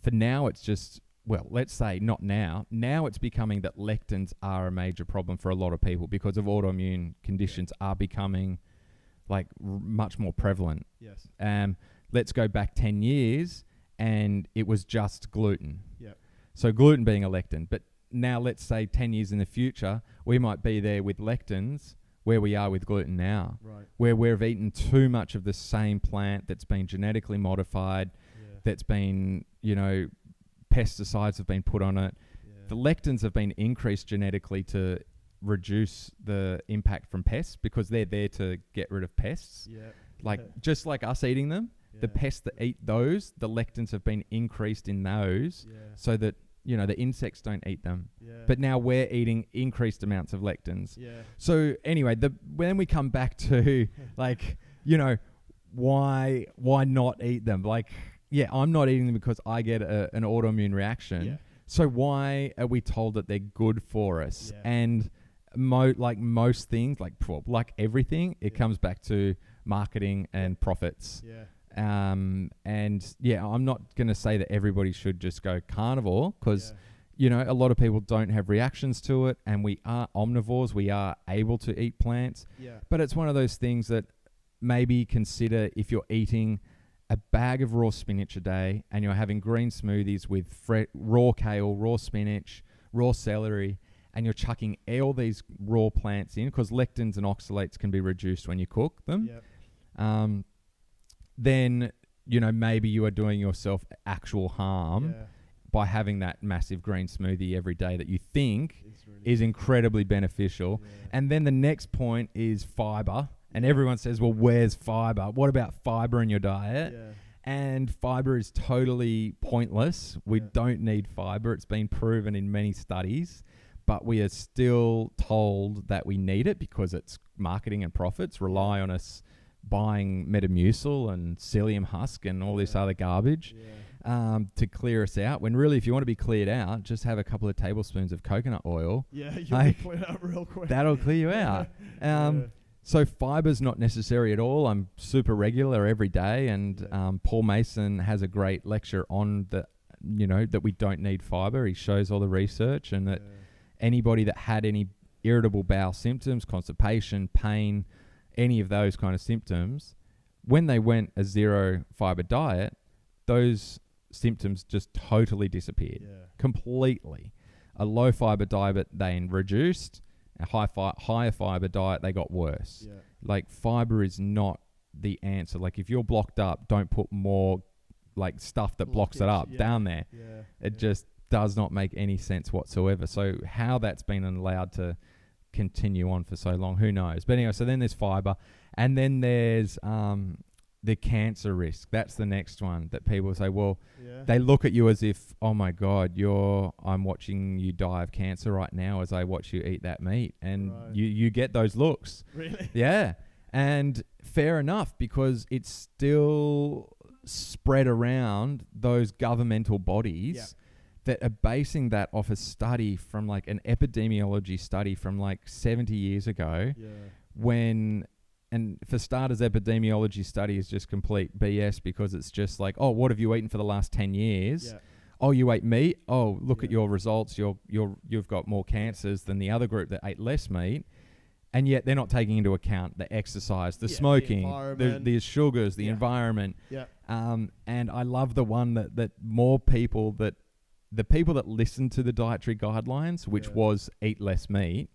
for now it's just well, let's say not now. Now it's becoming that lectins are a major problem for a lot of people because of autoimmune conditions are becoming like much more prevalent. Yes. Let's go back 10 years and it was just gluten. Yeah. So gluten being a lectin. But now let's say 10 years in the future, we might be there with lectins where we are with gluten now. Right. Where we've eaten too much of the same plant that's been genetically modified, that's been, pesticides have been put on it. Yeah. The lectins have been increased genetically to reduce the impact from pests because they're there to get rid of pests. Yeah. Just like us eating them, the pests that eat those, the lectins have been increased in those so that, the insects don't eat them. Yeah. But now we're eating increased amounts of lectins. Yeah. So anyway, when we come back to why not eat them? I'm not eating them because I get an autoimmune reaction. Yeah. So why are we told that they're good for us? Yeah. And most things, like everything, it comes back to marketing and profits. Yeah. I'm not going to say that everybody should just go carnivore because, a lot of people don't have reactions to it, and we are omnivores. We are able to eat plants. Yeah. But it's one of those things that maybe consider if you're eating a bag of raw spinach a day and you're having green smoothies with raw kale, raw spinach, raw celery, and you're chucking all these raw plants in because lectins and oxalates can be reduced when you cook them. Yep. Then, maybe you are doing yourself actual harm by having that massive green smoothie every day that you think is incredibly beneficial. Yeah. And then the next point is fiber. And everyone says, well, where's fiber? What about fiber in your diet? Yeah. And fiber is totally pointless. We don't need fiber. It's been proven in many studies. But we are still told that we need it because it's marketing and profits rely on us buying Metamucil and psyllium husk and all this other garbage to clear us out. When really, if you want to be cleared out, just have a couple of tablespoons of coconut oil. Yeah, you'll be cleared out real quick. That'll clear you out. So fiber's not necessary at all. I'm super regular every day, and Paul Masson has a great lecture on that we don't need fiber. He shows all the research and that anybody that had any irritable bowel symptoms, constipation, pain, any of those kind of symptoms, when they went a zero fiber diet, those symptoms just totally disappeared completely. A low fiber diet, they reduced. A higher fiber diet, they got worse. Yeah. Fiber is not the answer. If you're blocked up, don't put more stuff that blocks it up down there. Yeah. It just does not make any sense whatsoever. So how that's been allowed to continue on for so long, who knows? But anyway, so then there's fiber, and then there's the cancer risk. That's the next one that people say, well, they look at you as if, oh my God, I'm watching you die of cancer right now as I watch you eat that meat. And you get those looks. Really? Yeah. And fair enough, because it's still spread around those governmental bodies that are basing that off a study from an epidemiology study from 70 years ago and for starters, epidemiology study is just complete BS because it's just what have you eaten for the last 10 years? Yeah. Oh, you ate meat? Oh, look at your results. You've got more cancers than the other group that ate less meat. And yet they're not taking into account the exercise, the smoking, the sugars, the environment. Yeah. And I love the one that more people the people that listen to the dietary guidelines, which was eat less meat,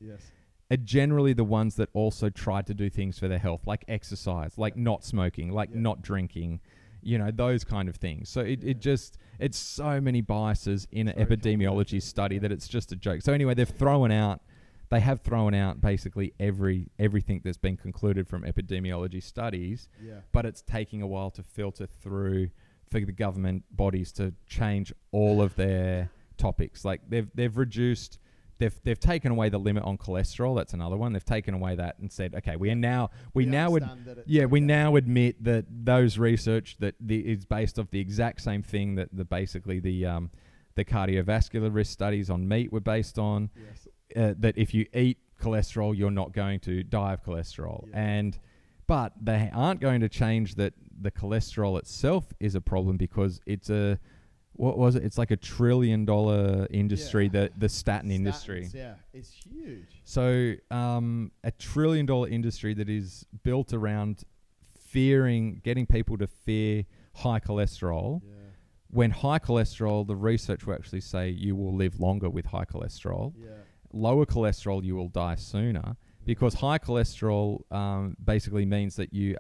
are generally the ones that also try to do things for their health, like exercise, like not smoking, like not drinking, those kind of things. So it's so many biases in an epidemiology study that it's just a joke. So anyway, they have thrown out basically everything that's been concluded from epidemiology studies, but it's taking a while to filter through for the government bodies to change all of their topics. They've reduced. They've taken away the limit on cholesterol. That's another one. They've taken away that and said, okay, we now admit that those research that is based off the exact same thing that the cardiovascular risk studies on meat were based on. Yes. That if you eat cholesterol, you're not going to die of cholesterol. Yeah. But they aren't going to change that the cholesterol itself is a problem because it's a what was it? It's like $1 trillion industry, the statin industry. Yeah, it's huge. So $1 trillion industry that is built around getting people to fear high cholesterol. Yeah. When high cholesterol, the research will actually say you will live longer with high cholesterol. Yeah. Lower cholesterol, you will die sooner, because high cholesterol basically means that you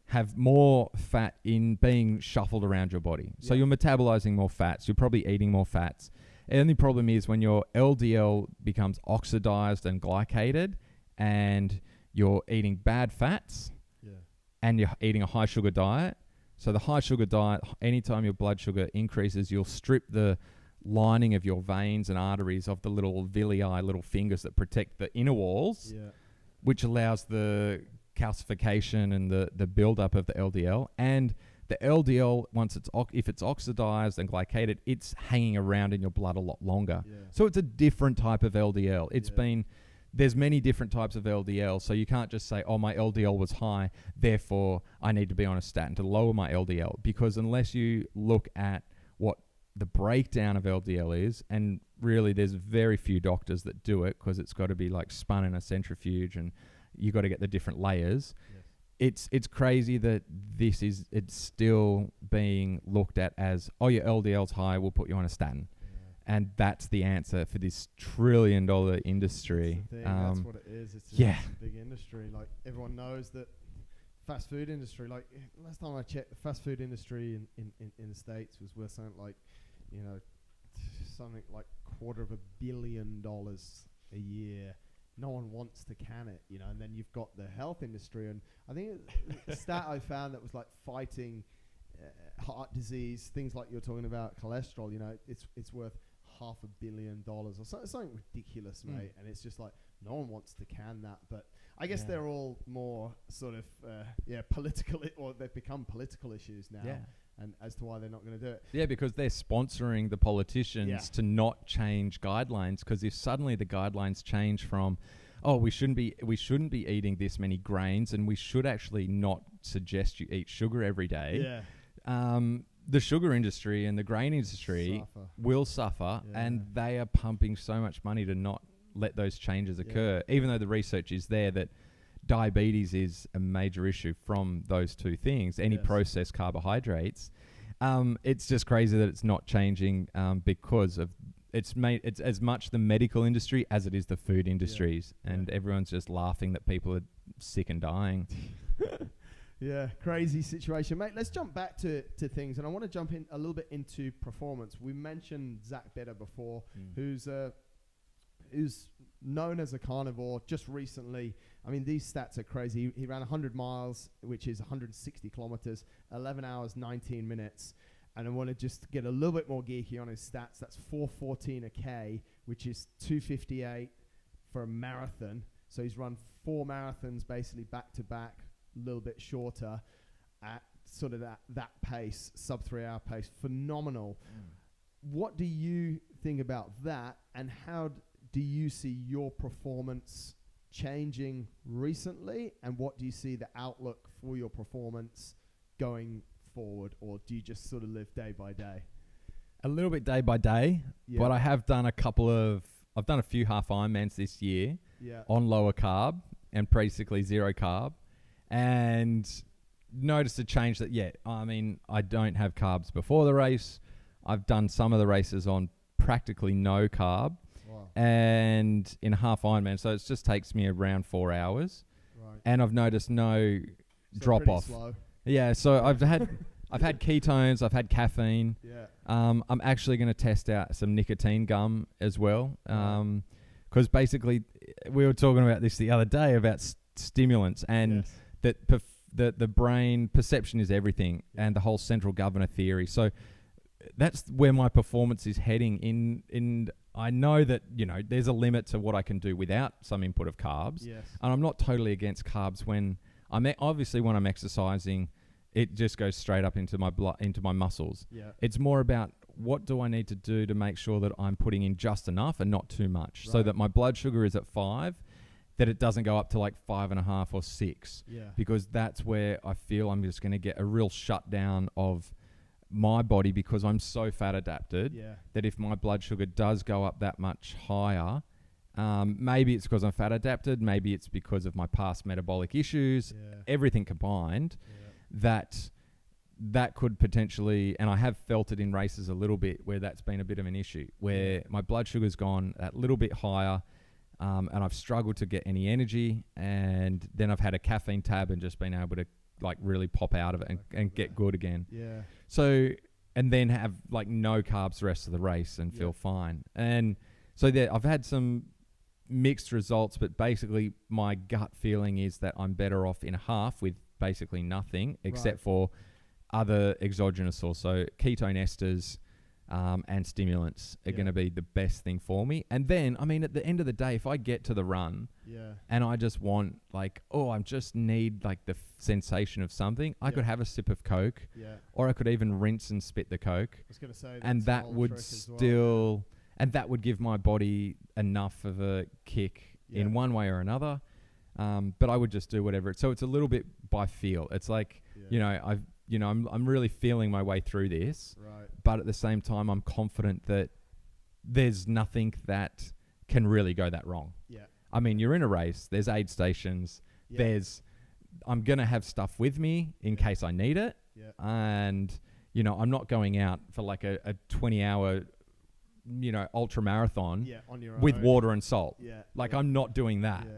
have more fat in being shuffled around your body. So you're metabolizing more fats. You're probably eating more fats. The only problem is when your LDL becomes oxidized and glycated and you're eating bad fats and you're eating a high sugar diet. So the high sugar diet, anytime your blood sugar increases, you'll strip the lining of your veins and arteries of the little villi, little fingers that protect the inner walls, which allows the calcification and the buildup of the LDL. And the LDL, if it's oxidized and glycated, it's hanging around in your blood a lot longer. So it's a different type of LDL. There's many different types of LDL, so you can't just say, oh, my LDL was high, therefore I need to be on a statin to lower my LDL, because unless you look at what the breakdown of LDL is, and really there's very few doctors that do it, because it's got to be like spun in a centrifuge and you got to get the different layers. It's crazy that it's still being looked at as, oh, your LDL's high, we'll put you on a statin. And that's the answer for this $1 trillion industry. That's what it is. It's a big industry. Like, everyone knows that fast food industry, like last time I checked, the fast food industry in the States was worth something like, something like $250 million a year. No one wants to can it, and then you've got the health industry. And I think the stat I found that was like fighting heart disease, things like you're talking about, cholesterol, it's worth $500 million or something ridiculous, mate. And it's just like, no one wants to can that. But I guess they're all more sort of, political, or they've become political issues now. And as to why they're not going to do it. Yeah, because they're sponsoring the politicians to not change guidelines. Because if suddenly the guidelines change from, oh, we shouldn't be eating this many grains, and we should actually not suggest you eat sugar every day. The sugar industry and the grain industry will suffer, and they are pumping so much money to not let those changes occur, even though the research is there that diabetes is a major issue from those two things, any processed carbohydrates. It's just crazy that it's not changing because of it's as much the medical industry as it is the food industries, and everyone's just laughing that people are sick and dying. Yeah, crazy situation, mate. Let's jump back to things, and I want to jump in a little bit into performance. We mentioned Zach Better before, who's known as a carnivore just recently. I mean, these stats are crazy. He ran 100 miles, which is 160 kilometers, 11 hours, 19 minutes. And I want to just get a little bit more geeky on his stats. That's 4:14 a K, which is 2:58 for a marathon. So he's run 4 marathons basically back to back, a little bit shorter at sort of that pace, sub 3 hour pace. Phenomenal. What do you think about that, and how do you see your performance changing recently, and what do you see the outlook for your performance going forward, or do you just sort of live day by day? A little bit day by day, but I have done I've done a few half Ironmans this year on lower carb and basically zero carb, and noticed a change that, I mean, I don't have carbs before the race. I've done some of the races on practically no carb. Wow. And in a half Ironman, so it just takes me around 4 hours, and I've noticed no drop off. Slow. Yeah, so I've had ketones, I've had caffeine. I'm actually going to test out some nicotine gum as well, because basically we were talking about this the other day about stimulants, and that the brain perception is everything, and the whole central governor theory. So that's where my performance is heading in. I know that, there's a limit to what I can do without some input of carbs. Yes. And I'm not totally against carbs when I'm exercising, it just goes straight up into my blood, into my muscles. Yeah. It's more about what do I need to do to make sure that I'm putting in just enough and not too much, so that my blood sugar is at 5, that it doesn't go up to like 5.5 or 6. Yeah. Because that's where I feel I'm just going to get a real shutdown of my body, because I'm so fat adapted, Yeah. that if my blood sugar does go up that much higher, maybe it's because I'm fat adapted, maybe it's because of my past metabolic issues, everything combined, that could potentially, and I have felt it in races a little bit where that's been a bit of an issue, where my blood sugar's gone that little bit higher, and I've struggled to get any energy, and then I've had a caffeine tab and just been able to like really pop out of it and get good again. Yeah. So, and then have like no carbs the rest of the race and feel fine. And so there, I've had some mixed results, but basically my gut feeling is that I'm better off in a half with basically nothing except for other exogenous sources. So ketone esters and stimulants are going to be the best thing for me. And then, I mean, at the end of the day, if I get to the run and I just want like, I just need like the sensation of something, I could have a sip of Coke or I could even rinse and spit the Coke. I was going to say, and that would still, and that would give my body enough of a kick in one way or another. But I would just do whatever. So it's a little bit by feel. It's like, I'm really feeling my way through this, but at the same time, I'm confident that there's nothing that can really go that wrong. Yeah. I mean, you're in a race. There's aid stations. I'm going to have stuff with me in case I need it. Yeah. And, I'm not going out for like a 20-hour, ultra marathon with water and salt. Yeah. Like I'm not doing that. Yeah.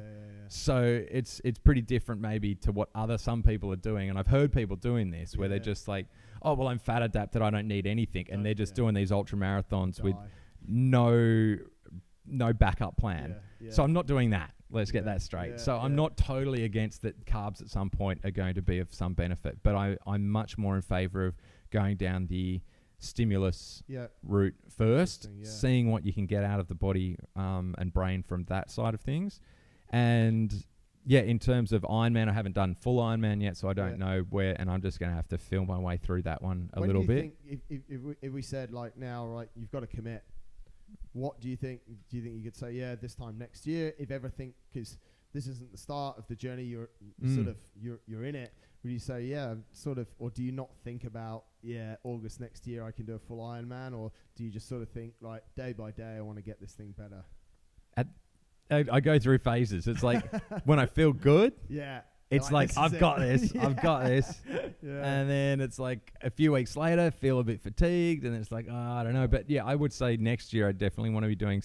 So it's pretty different maybe to what some people are doing. And I've heard people doing this where they're just like, oh, well, I'm fat adapted. I don't need anything. And they're just doing these ultra marathons with no backup plan. Yeah. So I'm not doing that. Let's get that straight. I'm not totally against that carbs at some point are going to be of some benefit, but I'm much more in favor of going down the stimulus route first, seeing what you can get out of the body and brain from that side of things. And in terms of Ironman, I haven't done full Ironman yet, so I don't know where, and I'm just going to have to feel my way through that one a little bit. If we said like now, right, you've got to commit, what do you think? Do you think you could say, this time next year, if everything, because this isn't the start of the journey, you're in it. Would you say, or do you not think about, August next year I can do a full Ironman, or do you just sort of think like day by day I want to get this thing better? I go through phases. It's like when I feel good, it's like I've got this, I've got this, and then it's like a few weeks later, feel a bit fatigued, and it's like I don't know. But I would say next year I definitely want to be doing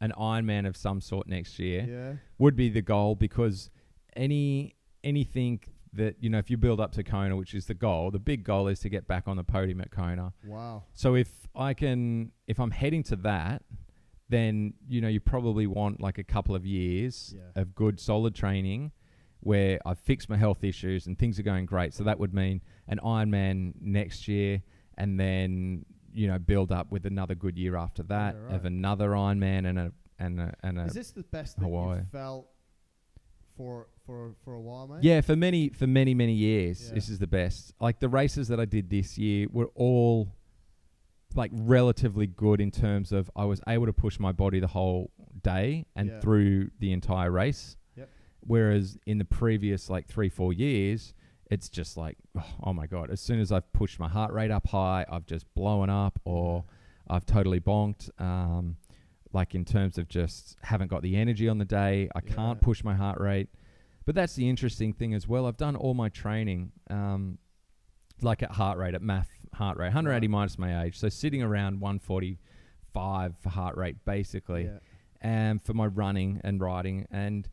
an Ironman of some sort next year. Yeah, would be the goal, because anything that if you build up to Kona, which is the goal, the big goal is to get back on the podium at Kona. Wow. So if I'm heading to that, then you probably want like a couple of years of good solid training where I've fixed my health issues and things are going great. So that would mean an Ironman next year, and then build up with another good year after that of another Ironman and a Is this the best that you've felt for a while, mate? Yeah, for many years, this is the best. Like the races that I did this year were all like relatively good in terms of I was able to push my body the whole day and through the entire race. Yep. Whereas in the previous like 3-4 years, it's just like, oh my God, as soon as I've pushed my heart rate up high, I've just blown up or I've totally bonked. Like in terms of just haven't got the energy on the day. I can't push my heart rate. But that's the interesting thing as well. I've done all my training like at heart rate, at math heart rate, 180 minus my age. So sitting around 145 for heart rate, basically, and for my running and riding. And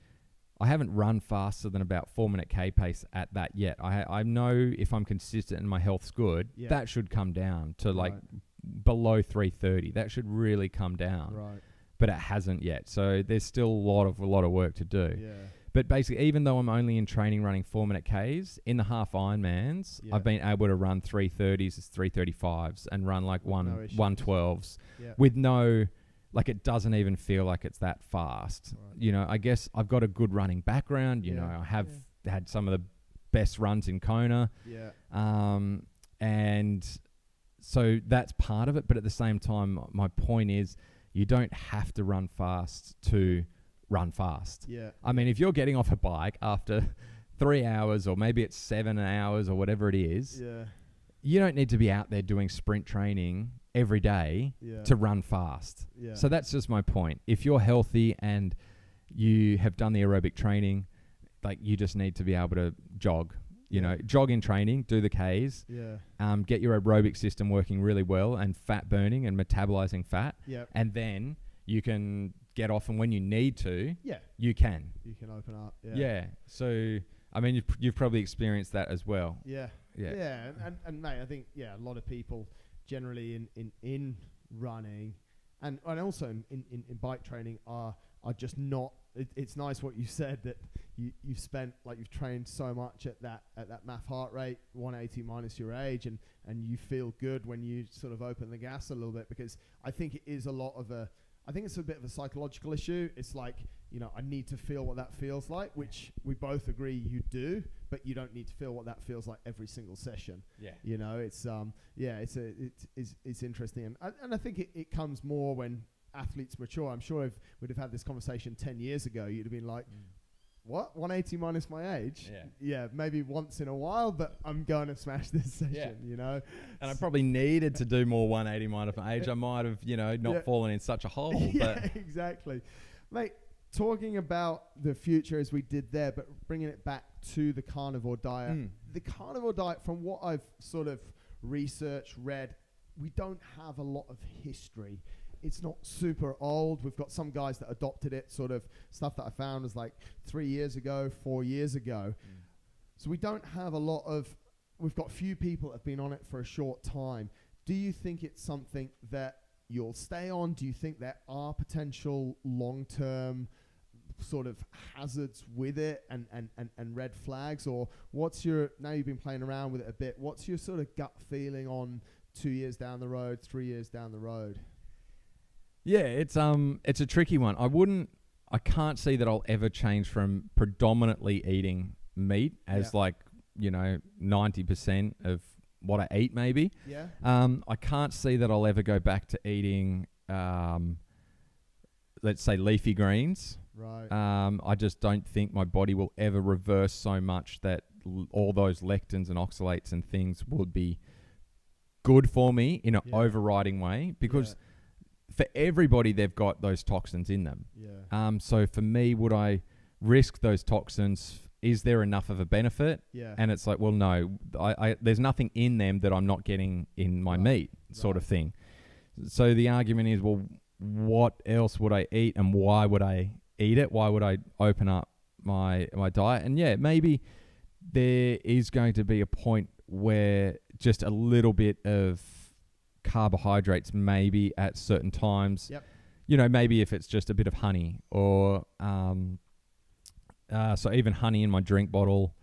I haven't run faster than about 4-minute K pace at that yet. I know if I'm consistent and my health's good, that should come down to like below 330. That should really come down. Right. But it hasn't yet. So there's still a lot of work to do. Yeah. But basically, even though I'm only in training running 4-minute Ks, in the half Ironmans, I've been able to run 330s, 335s, and run like 112s with no, like it doesn't even feel like it's that fast. Right. I guess I've got a good running background. I have had some of the best runs in Kona. Yeah. And so that's part of it. But at the same time, my point is you don't have to run fast to run fast. Yeah. I mean, if you're getting off a bike after 3 hours or maybe it's 7 hours or whatever it is, you don't need to be out there doing sprint training every day to run fast. Yeah. So that's just my point. If you're healthy and you have done the aerobic training, like you just need to be able to jog. You know, jog in training, do the Ks, get your aerobic system working really well and fat burning and metabolizing fat. Yep. And then you can get off, and when you need to, you can. You can open up. Yeah. So, I mean, you've probably experienced that as well. Yeah. And mate, I think, a lot of people generally in running and also in bike training are just not, it's nice what you said, that you've spent, like, you've trained so much at that MAF heart rate, 180 minus your age, and you feel good when you sort of open the gas a little bit, because I think it is I think it's a bit of a psychological issue. It's like, I need to feel what that feels like, which we both agree you do, but you don't need to feel what that feels like every single session. It's interesting. And I think it comes more when athletes mature. I'm sure if we'd have had this conversation 10 years ago, you'd have been like, what? 180 minus my age? Yeah, maybe once in a while, but I'm going to smash this session, And I probably needed to do more 180 minus my age. I might have, not fallen in such a hole. But exactly. Mate, talking about the future as we did there, but bringing it back to the carnivore diet. The carnivore diet, from what I've sort of researched, read, we don't have a lot of history. It's not super old. We've got some guys that adopted it, sort of stuff that I found was like 3 years ago, 4 years ago. So we don't have a lot of, we've got few people that have been on it for a short time. Do you think it's something that you'll stay on? Do you think there are potential long-term sort of hazards with it and red flags? Or what's your, now you've been playing around with it a bit, what's your sort of gut feeling on 2 years down the road, 3 years down the road? Yeah, it's a tricky one. I can't see that I'll ever change from predominantly eating meat as 90% of what I eat, maybe. Yeah. I can't see that I'll ever go back to eating, let's say, leafy greens. Right. I just don't think my body will ever reverse so much that all those lectins and oxalates and things would be good for me in an overriding way, because for everybody, they've got those toxins in them. So for me, would I risk those toxins? Is there enough of a benefit? And it's like, well, no, there's nothing in them that I'm not getting in my meat, sort of thing. So the argument is, well, what else would I eat, and why would I eat it? Why would I open up my diet? And maybe there is going to be a point where just a little bit of carbohydrates, maybe at certain times, maybe if it's just a bit of honey, or so even honey in my drink bottle,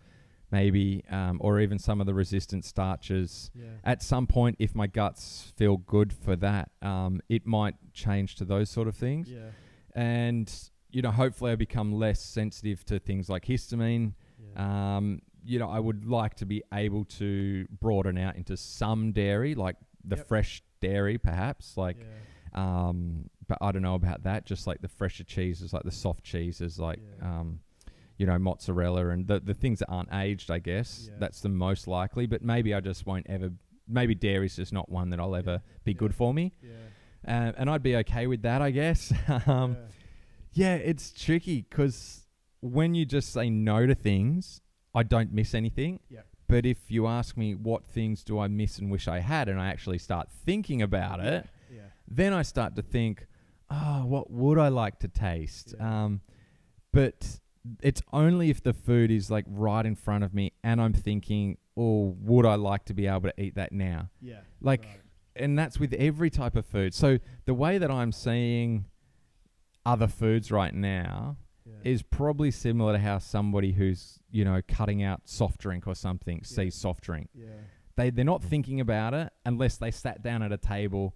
maybe, or even some of the resistant starches. At some point, if my guts feel good for that, it might change to those sort of things. And hopefully I become less sensitive to things like histamine. I would like to be able to broaden out into some dairy, like the fresh dairy, perhaps, like, but I don't know about that. Just like the fresher cheeses, like the soft cheeses, like, mozzarella and the things that aren't aged, I guess. That's the most likely, but maybe I just won't ever, maybe dairy's just not one that I'll ever be good for me. And I'd be okay with that, I guess. It's tricky, because when you just say no to things, I don't miss anything. But if you ask me what things do I miss and wish I had, and I actually start thinking about it, then I start to think, what would I like to taste? But it's only if the food is like right in front of me and I'm thinking, would I like to be able to eat that now? And that's with every type of food. So the way that I'm seeing other foods right now is probably similar to how somebody who's, cutting out soft drink or something sees soft drink. They're not thinking about it unless they sat down at a table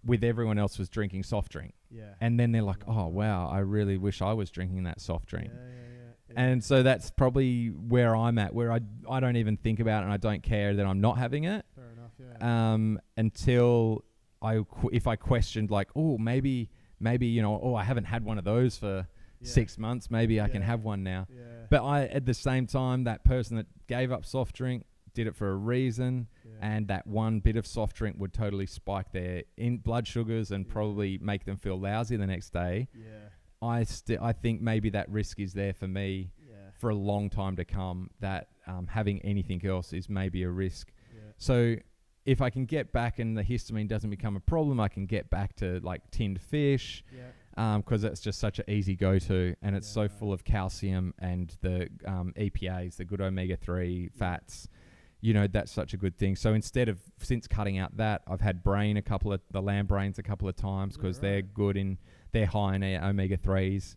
with everyone else was drinking soft drink. And then they're like, oh, wow, I really wish I was drinking that soft drink. And so that's probably where I'm at, where I don't even think about it, and I don't care that I'm not having it. Fair enough, until if I questioned, like, maybe, I haven't had one of those for 6 months. Maybe I can have one now. But at the same time, that person that gave up soft drink, did it for a reason, and that one bit of soft drink would totally spike their blood sugars and probably make them feel lousy the next day. I think maybe that risk is there for me for a long time to come, that having anything else is maybe a risk. So if I can get back and the histamine doesn't become a problem, I can get back to like tinned fish, because it's just such an easy go-to, and it's so full of calcium and the EPAs, the good omega-3 fats. You know, that's such a good thing. So since cutting out that, I've had the lamb brains a couple of times, because they're high in omega-3s.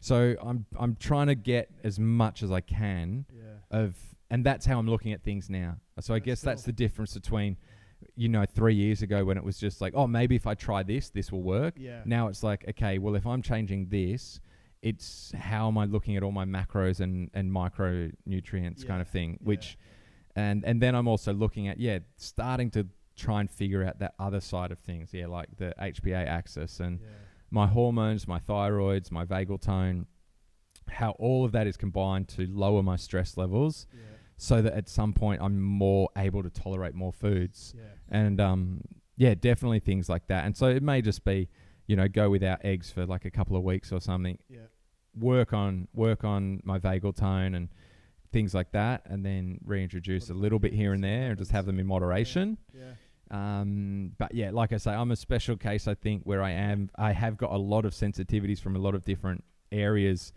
So I'm trying to get as much as I can and that's how I'm looking at things now. So I guess that's the difference between, 3 years ago when it was just like, oh, maybe if I try this will work. Now it's like, okay, well, if I'm changing this, it's how am I looking at all my macros and micronutrients kind of thing, which, and then I'm also looking at, starting to try and figure out that other side of things. Like the HPA axis and my hormones, my thyroids, my vagal tone, how all of that is combined to lower my stress levels, so that at some point I'm more able to tolerate more foods. And definitely things like that. And so it may just be, go without eggs for like a couple of weeks or something. Work on my vagal tone and things like that, and then reintroduce a little bit here and there, and just have them in moderation. But like I say, I'm a special case, I think, where I have got a lot of sensitivities from a lot of different areas,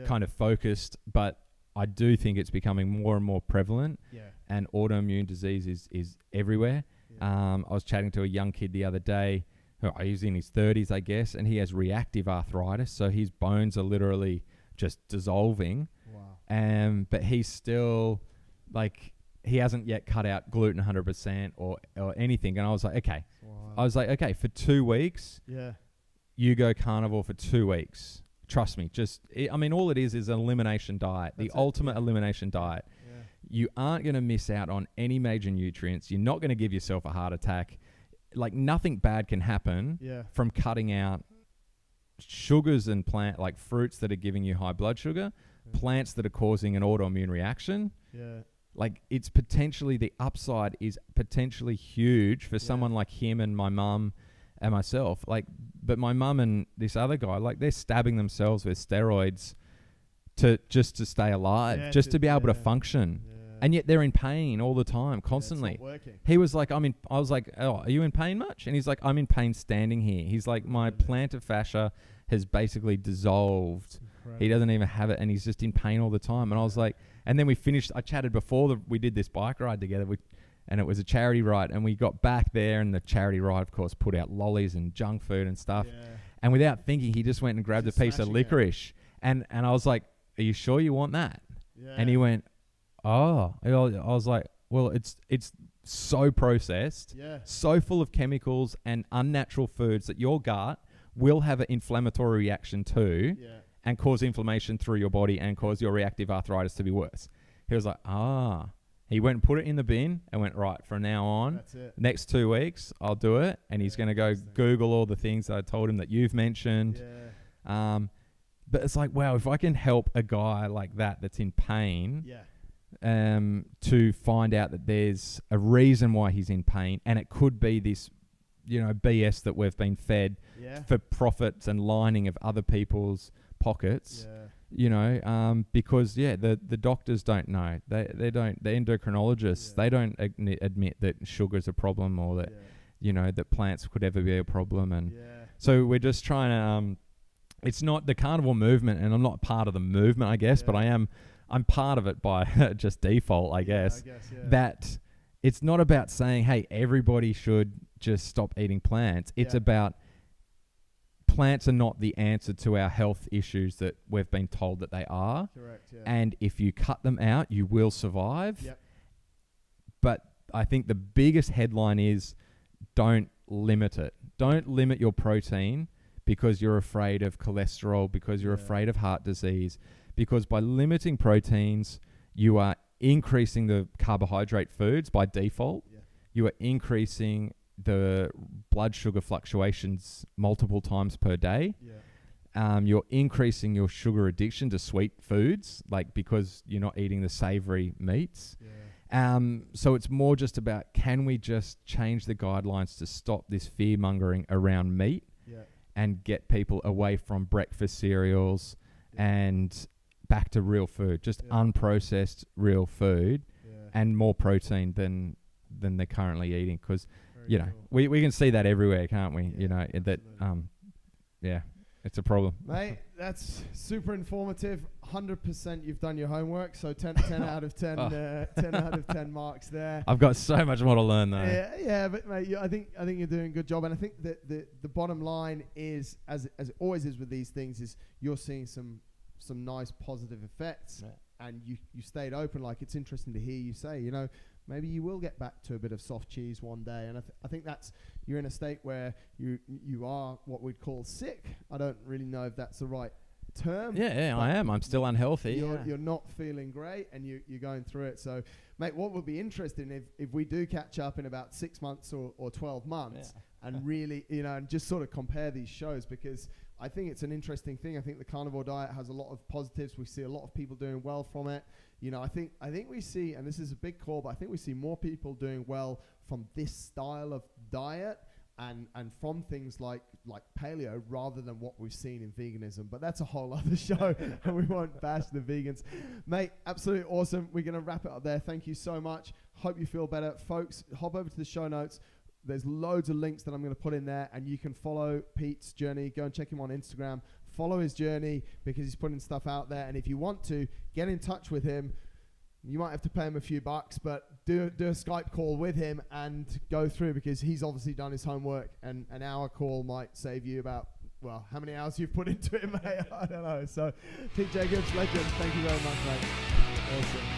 kind of focused, but I do think it's becoming more and more prevalent, and autoimmune disease is everywhere. I was chatting to a young kid the other day, he's in his 30s, I guess, and he has reactive arthritis, so his bones are literally just dissolving. But he's still, like, he hasn't yet cut out gluten 100% or anything. And I was like, okay, for 2 weeks, you go carnivore for 2 weeks. Trust me, all it is an elimination diet, the ultimate elimination diet. You aren't going to miss out on any major nutrients. You're not going to give yourself a heart attack. Like, nothing bad can happen from cutting out sugars and like fruits that are giving you high blood sugar, plants that are causing an autoimmune reaction. Like, it's potentially, the upside is potentially huge for someone like him and my mum and myself. Like, but my mum and this other guy, like, they're stabbing themselves with steroids to stay alive, to be able to function. And yet they're in pain all the time, constantly. It's not working. He was like, I was like, oh, are you in pain much? And he's like, I'm in pain standing here. He's like, my plantar fascia has basically dissolved. Incredible. He doesn't even have it, and he's just in pain all the time. And I was like, and then we finished, I chatted before we did this bike ride together, and it was a charity ride, and we got back there, and the charity ride, of course, put out lollies and junk food and stuff. And without thinking, he just went and grabbed a piece of licorice. And I was like, are you sure you want that? And he went, oh. I was like, well, it's so processed, so full of chemicals and unnatural foods that your gut will have an inflammatory reaction to, and cause inflammation through your body and cause your reactive arthritis to be worse. He was like, He went and put it in the bin and went, right, from now on, next 2 weeks, I'll do it. And he's going to go Google all the things that I told him that you've mentioned. But it's like, wow, if I can help a guy like that that's in pain, to find out that there's a reason why he's in pain, and it could be this, BS that we've been fed for profits and lining of other people's pockets. Because the doctors don't know. They don't. The endocrinologists, they don't admit that sugar's a problem, or that that plants could ever be a problem. And so we're just trying to. It's not the carnivore movement, and I'm not part of the movement, I guess, but I'm part of it by just default, I guess. That it's not about saying, hey, everybody should just stop eating plants. It's about plants are not the answer to our health issues that we've been told that they are. Correct, And if you cut them out, you will survive. But I think the biggest headline is don't limit it. Don't limit your protein because you're afraid of cholesterol, because you're afraid of heart disease. Because by limiting proteins, you are increasing the carbohydrate foods by default. You are increasing the blood sugar fluctuations multiple times per day. You're increasing your sugar addiction to sweet foods, like because you're not eating the savory meats. So it's more just about, can we just change the guidelines to stop this fear mongering around meat and get people away from breakfast cereals and back to real food, just unprocessed real food and more protein than they're currently eating. Because, you know, we can see that everywhere, can't we? You know, that, it's a problem. Mate, that's super informative. 100% you've done your homework. So 10 out of 10, 10 out of 10 marks there. I've got so much more to learn though. Yeah, but mate, I think you're doing a good job. And I think that the bottom line is, as it always is with these things, is you're seeing some nice positive effects, and you stayed open. Like, it's interesting to hear you say, you know, maybe you will get back to a bit of soft cheese one day. And I think that's, you're in a state where you are what we'd call sick. I don't really know if that's the right term. Yeah, I am. I'm still unhealthy. You're not feeling great, and you're going through it. So, mate, what would be interesting if we do catch up in about 6 months or 12 months and really, you know, and just sort of compare these shows, because I think it's an interesting thing. I think the carnivore diet has a lot of positives. We see a lot of people doing well from it. You know, I think we see, and this is a big call, but I think we see more people doing well from this style of diet and from things like paleo, rather than what we've seen in veganism. But that's a whole other show, and we won't bash the vegans. Mate, absolutely awesome. We're going to wrap it up there. Thank you so much. Hope you feel better. Folks, hop over to the show notes. There's loads of links that I'm going to put in there, and you can follow Pete's journey. Go and check him on Instagram. Follow his journey, because he's putting stuff out there. And if you want to get in touch with him, you might have to pay him a few bucks, but do a Skype call with him and go through, because he's obviously done his homework, and an hour call might save you about, well, how many hours you've put into it, mate? I don't know. So, Pete Jacobs, legend. Thank you very much, mate. Awesome.